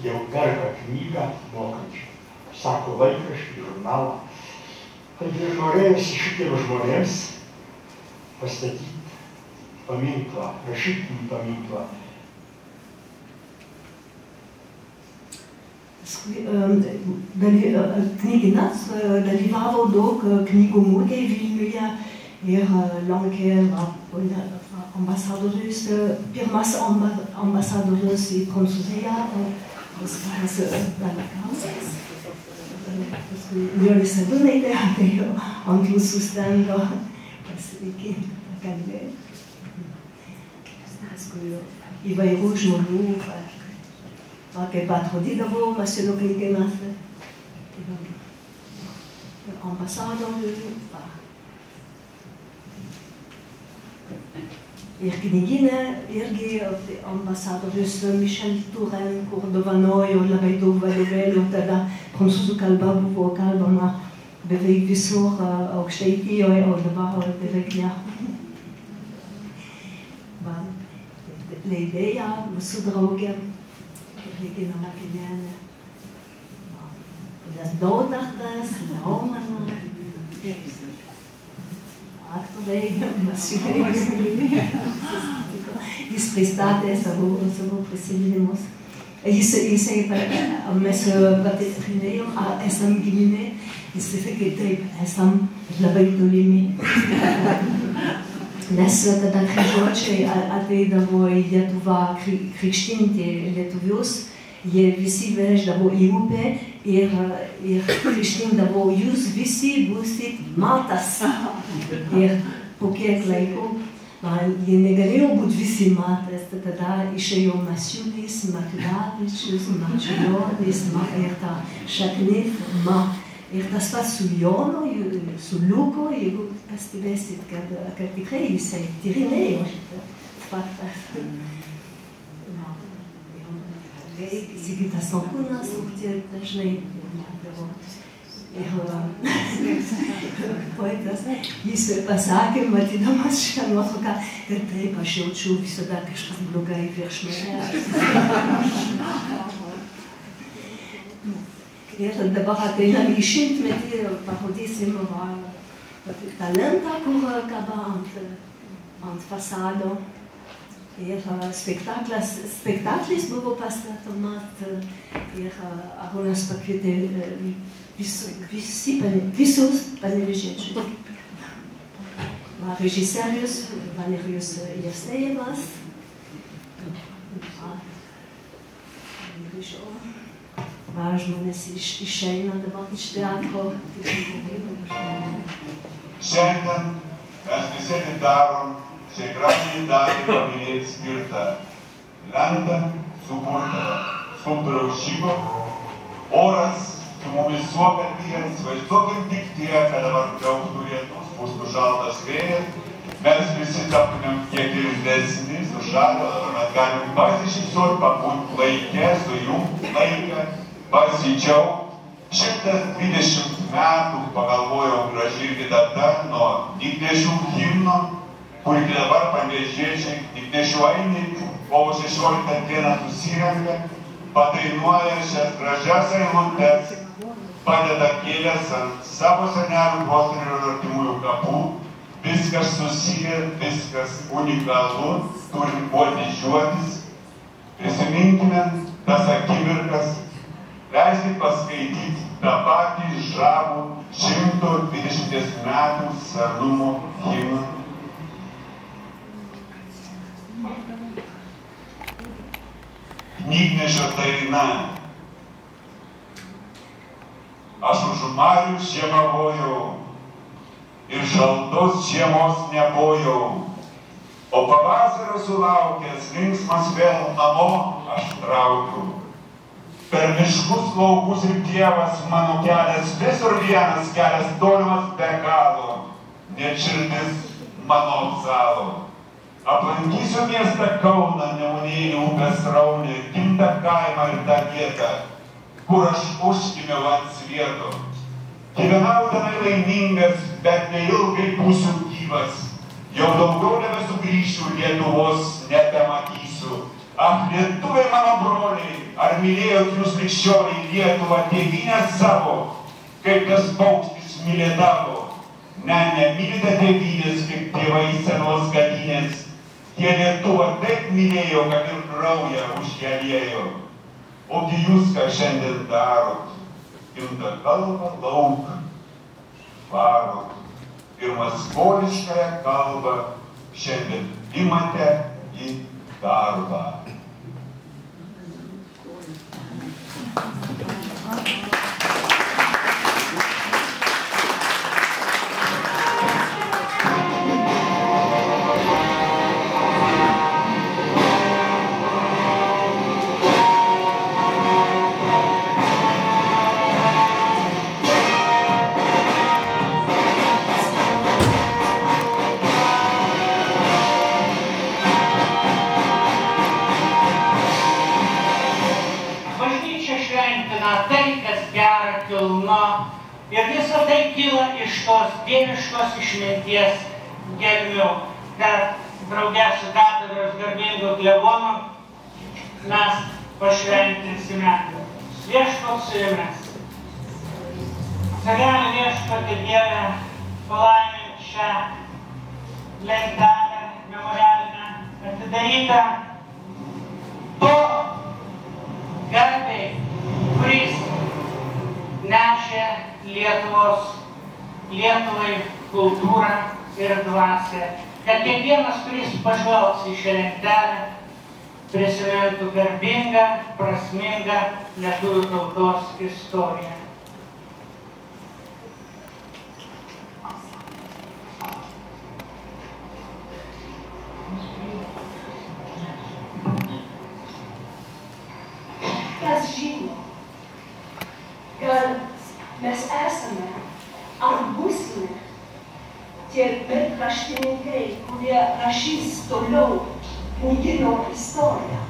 jau perka knygą mokančią, sako laikraštį, žurnalą. Taigi ir norėjusi šitiems žmonėms pastatyti paminklą, rašytinį paminklą. Knygynas dalyvavo daug knygų mugėje Vilniuje ir lankė ambasadorius, pirmas ambasadorius į Prancūziją, Oskaras Balakauskas. Liolis Sadūnaitė atėjo ant mūsų stendo pasveikint, pakalbėti. Paskui įvairių žmonių, kaip atrodydavo Masiulio knygynas, ambasadorių. Ir knygyne irgi ambasadorius Michel Turen, kur dovanojo labai daug vadovėlių, tada prancūzų kalba buvo kalbama beveik visur Aukštaitijoje, o dabar beveik ne. Leidėja, mūsų draugė, Regina Makinienė, das Dautartas, Naumann, aktoriai, Masiuliai. Jis pristatė savo prisiminimus. Mes patikrinėjom, ar esam giminė. Jis sakė, taip, esam labai tolimi. Nes tada kryžiuočiai ateidavo į Lietuvą krikštinti lietuvius, jie visi veždavo į upę ir krikštindavo, jūs visi būsit matas. Ir po kiek laiko jie negalėjo būti visi matas, tada išėjo Masiulis, Matulevičius, Marčiulionis ir ta šaknis Ir tas pats su Jonu, su Liuku, jeigu pastebėsit, kad tikrai jisai tyrinėjo šitą faktą. Sigitas Ankūnas, dažnai matavo. Ir poetas, jis pasakė, matydamas šią nuotrauką, kad taip, aš jaučiu visada kažkas blogai prieš mane. Ir dabar ateinam į šimtmetį ir parodysim talentą, kur kaba ant fasado. Ir spektaklis buvo pastatomas ir Arūnas pakvietė visus panevėžiečius. Režisierius Valerijus Jevsejevas. Žmonės išeina dabar iš teatro. Šiandien mes visi darom šiai gražiai daliai paminėti skirtą lentą sukurtą skulptoriaus Žygo. Oras su mumis suokalbėjęs, vaizduokim tik tiek, kad dabar gaustų lietus, pūstų šaltas vėjas. Mes visi taptumėm kiek ilgesni, sušalę, mes galim pasišypsoti, pabūti laike, sujungti laiką. Pasidžiaug, 120 metų pagalvojau graži data nuo Dyknešių himno, kur iki dabar panevėžiečiai Dyknešių ainį kovo 16 dieną susirenka, padainuoja šias gražias eilutes, padeda kėlės ant savo senelių prosenelių ir artimųjų kapų. Viskas susiję, viskas unikalu, turim kuo didžiuotis. Prisiminkime tas akimirkas. Leiskit paskaityti tą patį žavų 120 metų senumo himną. Knygnešio daina. Aš už marių žiemavojau ir šaltos žiemos nebojau, o pavasario sulaukęs linksmas vėl namo aš traukiau. Per miškus, laukus ir pievas mano kelias visur vienas kelias tolimas be galo, net širdis mano apsalo. Aplankysiu miestą Kauną, Nemunėlį, upės sraunį, gimtą kaimą ir tą vietą, kur aš užgimiau ant svieto. Gyvenau tenai laimingas, bet neilgai būsiu gyvas. Jau daugiau nebesugrįšiu, Lietuvos nebematysiu. Ach, lietuviai mano broliai, ar mylėjot jūs krikščioniai Lietuvą, tėvynę savo, kaip tas paukštis mylėdavo? Ne, nemylite tėvynės, kaip tėvai senos gadynės. Tie Lietuvą taip mylėjo, kad ir kraują už ją liejo. Ogi jūs, ką šiandien darot, gimtą kalbą lauk varot ir maskoliškąją kalbą šiandien imate į darbą. Ir visa tai kyla iš tos dieviškos išminties gelmių, kad drauge su katedros garbingu klebonu mes pašventinsime. Viešpats su jumis. Sargelį viešpatį Dievę palaimink šią lentelę memorialinę atidarytą to garbei, kuris nešė Lietuvai kultūrą ir dvasią, kad kiekvienas, kuris pažvelgs į šią lentelę, prisimintų garbingą, prasmingą lietuvių tautos istoriją. Kas žino, kad mes esame ar būsime tie kraštininkai, kurie rašys toliau knygyno istoriją.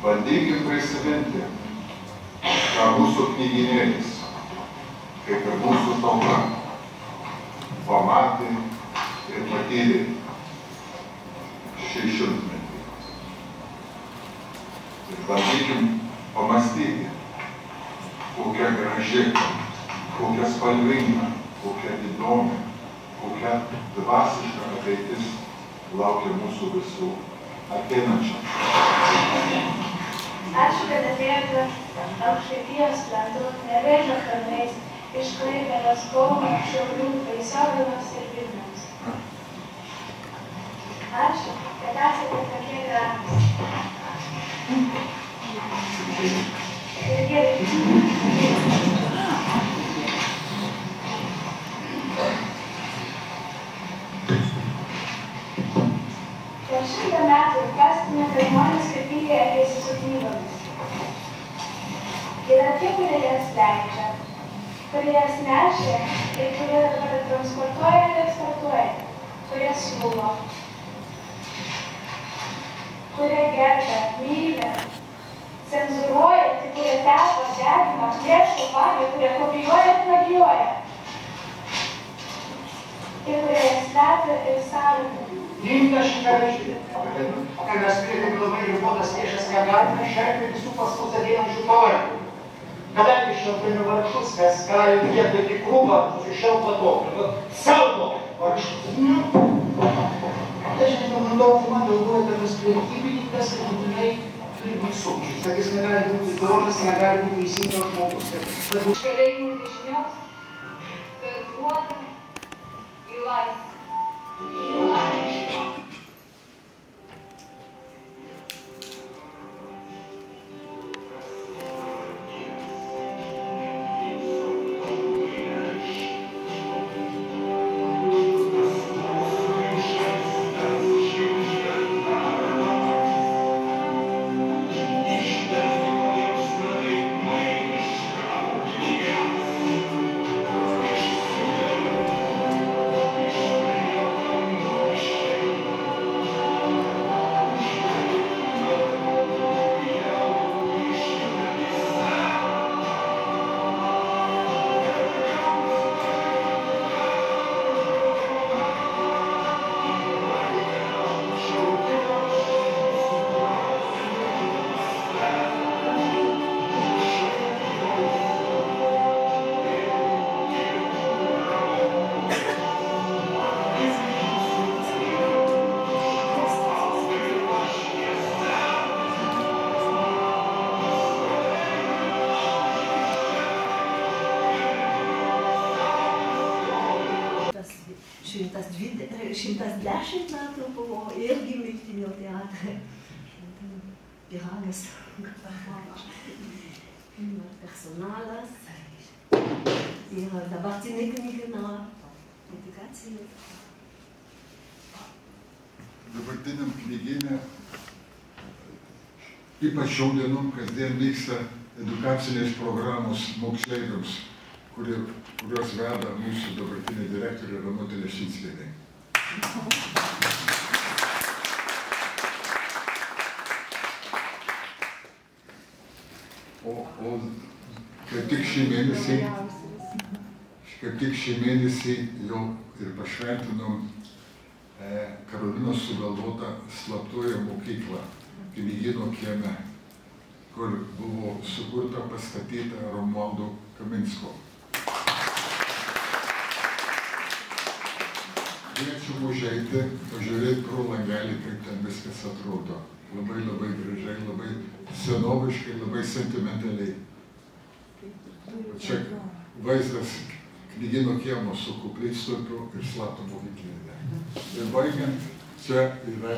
Bandykim prisiminti, ką mūsų knygynėlis, kaip ir mūsų tauta, pamatė ir patyrė šį šimtmetį. Ir bandykim pamastyti, kokia graži, kokia spalvinga, kokia įdomi, kokia dvasiška ateitis laukia mūsų visų ateinančių. Ačiū, kad atėjote Aukštaitijos plentu, Nevėžio kalnais, iš Klaipėdos, Kauno, Šiaulių, Baisogalos ir Vilniaus. Ačiū, kad esate tokie gražūs. Ir gerai. Per 100 metų įprastina, kad žmonės skirtingai elgiasi su knygomis. Yra tie, kurie jas leidžia, kurie jas nešia ir kurie dabar transportuoja ir eksportuoja, kurie siūlo, kurie gerbia, myli, cenzūruoja, tai kurie tepa, degina, plėšo, vagia, kurie kopijuoja ir plagijuoja. Ir kurie jas slepia ir saugina. Rimta šitą žiūrėti, kai mes turime labai ribotas lėšas, negalime šerti visų pas mus ateinančių pavardžių. Kadangi šelpėme vargšus, mes galime vietoj tik krūvą susišelpą to, saugo vargšus. Aš nežinau, man galvoja, kad tas prekybininkas būtinai turi būti sukčius. Kad jis negali būti doras, negali būti teisingas žmogus. Iš kalėjimų dešinios, per duodą į laisvę. 110 metų buvo irgi Miltinio teatre. Pyragas, personalas ir dabartinė knygina edukacija. Dabartiniam knygyne, ypač šiandienom kasdien vyksta edukacinės programos moksleiviams, kurios veda mūsų dabartinė direktorė Ramutė Lešinskienė. O kaip tik šį mėnesį jau ir pašventinom Karolinos sugalvotą slaptąją mokyklą Knygyno kieme, kur buvo sukurta, pastatyta Romualdo Kaminsko. Kviečiu užeiti, pažiūrėti pro langelį, kaip ten viskas atrodo. Labai gražiai, labai senoviškai, labai sentimentaliai. Čia vaizdas Knygyno kiemo su koplytstulpiu ir slapta mokyklėje. Ir baigiant, čia yra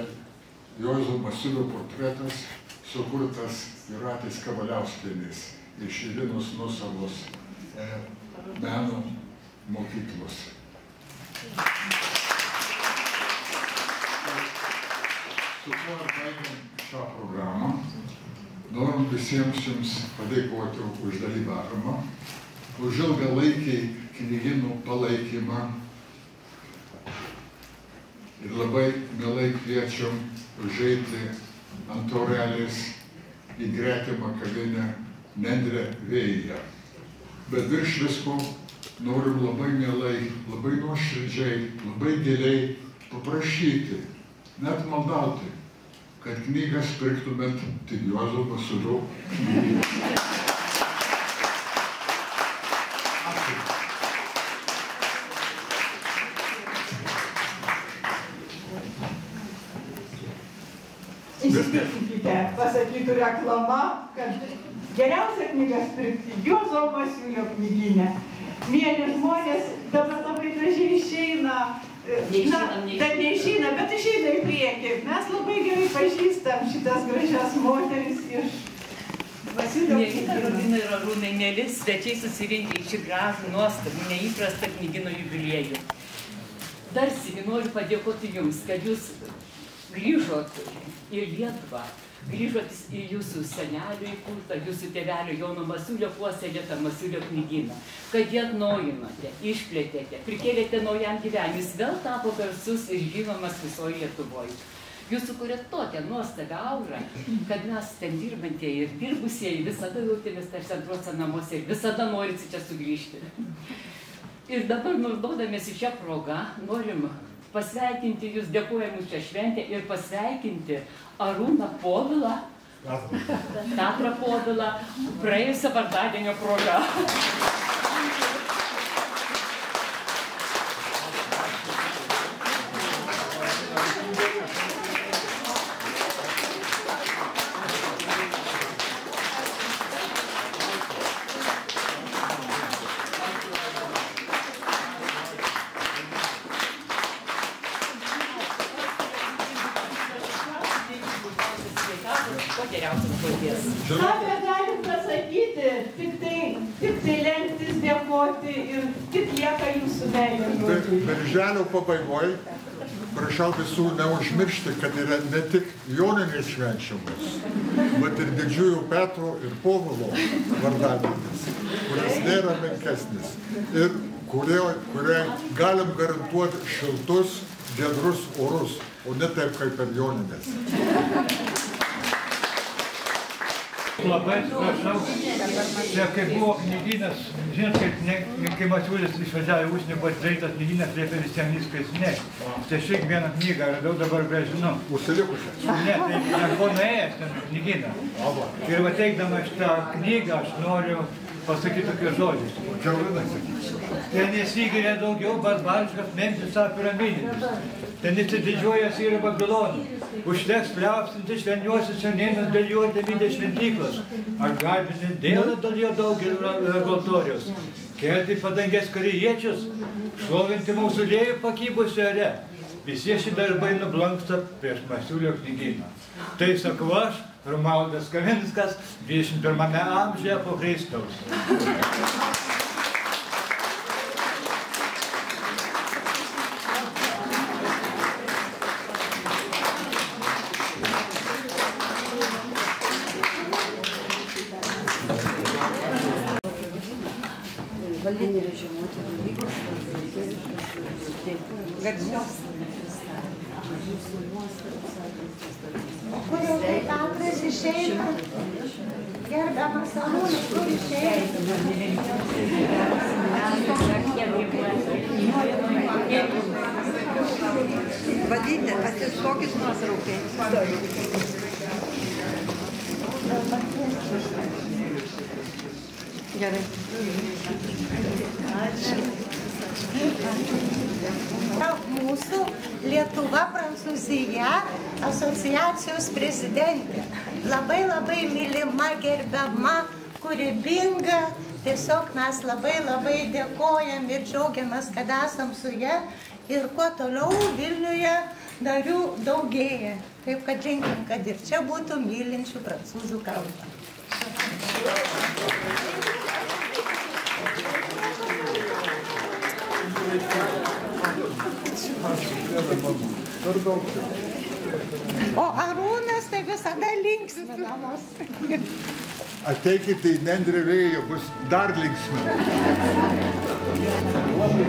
Juozo Masiulio portretas, sukurtas Jūratės Kavaliauskienės iš Irinos Nusavos meno mokyklos. Su kuo baigiant šią programą, norim visiems jums padėkoti už dalyvavimą, už ilgalaikį knygynų palaikymą ir labai mielai kviečiam užeiti ant taurelės į gretimą kavinę Nendrė Vėjyje. Bet virš visko norim labai mielai, labai nuoširdžiai, labai giliai paprašyti, net maldauti, kad knygas pirktumėt tik Juozo Masiulio knygyne. Įsitikinkite, pasakytų reklama, kad geriausia knygas pirkti Juozo Masiulio knygyne. Mėly žmonės, dabar labai gražiai išeina, neišeina, bet išeina į priekį. Mes labai gerai pažįstam šitas gražias moteris iš Masiulio knygyno. Karolina ir Arūnai, mėly svečiai susirinkę į šį gražų, nuostabų, neįprastą knygyno jubiliejų. Dar sykį noriu padėkoti jums, kad jūs grįžot į Lietuvą, grįžot į jūsų senelių įkurtą, jūsų tėvelio Jono Masiulio puoselėtą Masiulio knygyną, kad jį atnaujinote, išplėtėte, prikėlėte naujam gyvenimui, jis vėl tapo garsus ir žinomas visoje Lietuvoje. Jūs sukūrėt tokią nuostabią aurą, kad mes ten dirbantieji ir dirbusieji visada jautėmės tarsi antruose namuose ir visada norisi čia sugrįžti. Ir dabar, naudodamiesi šią progą, norim pasveikinti jūs, dėkojam už šią šventę ir pasveikinti Arūną Povilą, Petrą Povilą, praėjusio vardadienio proga. Ką galim pasakyti, tik tai lenktis, dėkoti ir tik lieka jūsų meilė žodžiai. Birželio pabaigoje prašau visų neužmiršti, kad yra ne tik joninės švenčiamos, bet ir didžiųjų Petro ir Povilo vardadienis, kuris nėra menkesnis ir kuriai galim garantuoti šiltus, giedrus orus, o ne taip kaip per joninės. Labai atsiprašau, čia kai buvo knygynas, žinot, kai Masiulis išvažiavo į užsienį, buvo atidarytas knygynas, liepė visiems viskas, ne. Čia šiek vieną knygą radau, dabar grąžinu. Užsilikusią? Ne, tai nebuvo nuėjęs ten knygyną. Ir va teikdama šitą knygą, aš noriu pasakyti tokius žodžius. Karolina sakysiu. Ten nesigiria daugiau barbariškas Memfiso piramidinis. Ten nesididžiuojas yra Babilonų. Užteks pliaupsinti šveniuosius senėnus dėl jų atėmydė šventyklas. Ar garbinti dėl jo daugelio altorijos. kelti padangės korėjiečius, šlovinti mauzoliejų pakybusiu ore. Visi šie darbai nublanksta prieš Masiulio knygyną. Tai sakau aš, Romualdas Kavinskas, 21 amžiuje po Kristaus. Valdinį režimuoti dalykos, garsios. O kur jau tai Petras išeina? Gerbiamas Arūnas, kur išeina? Vadyti, atsistokis nuotraukai. Gerai. Mūsų Lietuva, Prancūzija asociacijos prezidentė. Labai labai mylima, gerbiama, kūrybinga. Tiesiog mes labai dėkojam ir džiaugiamės, kad esam su ja. Ir kuo toliau Vilniuje narių daugėja. Taip kad linkim, kad ir čia būtų mylinčių prancūzų kalbą. O Arūnas tai visada linksminamos. Ateikite į Nendrę vėją, bus dar linksmiau. Labai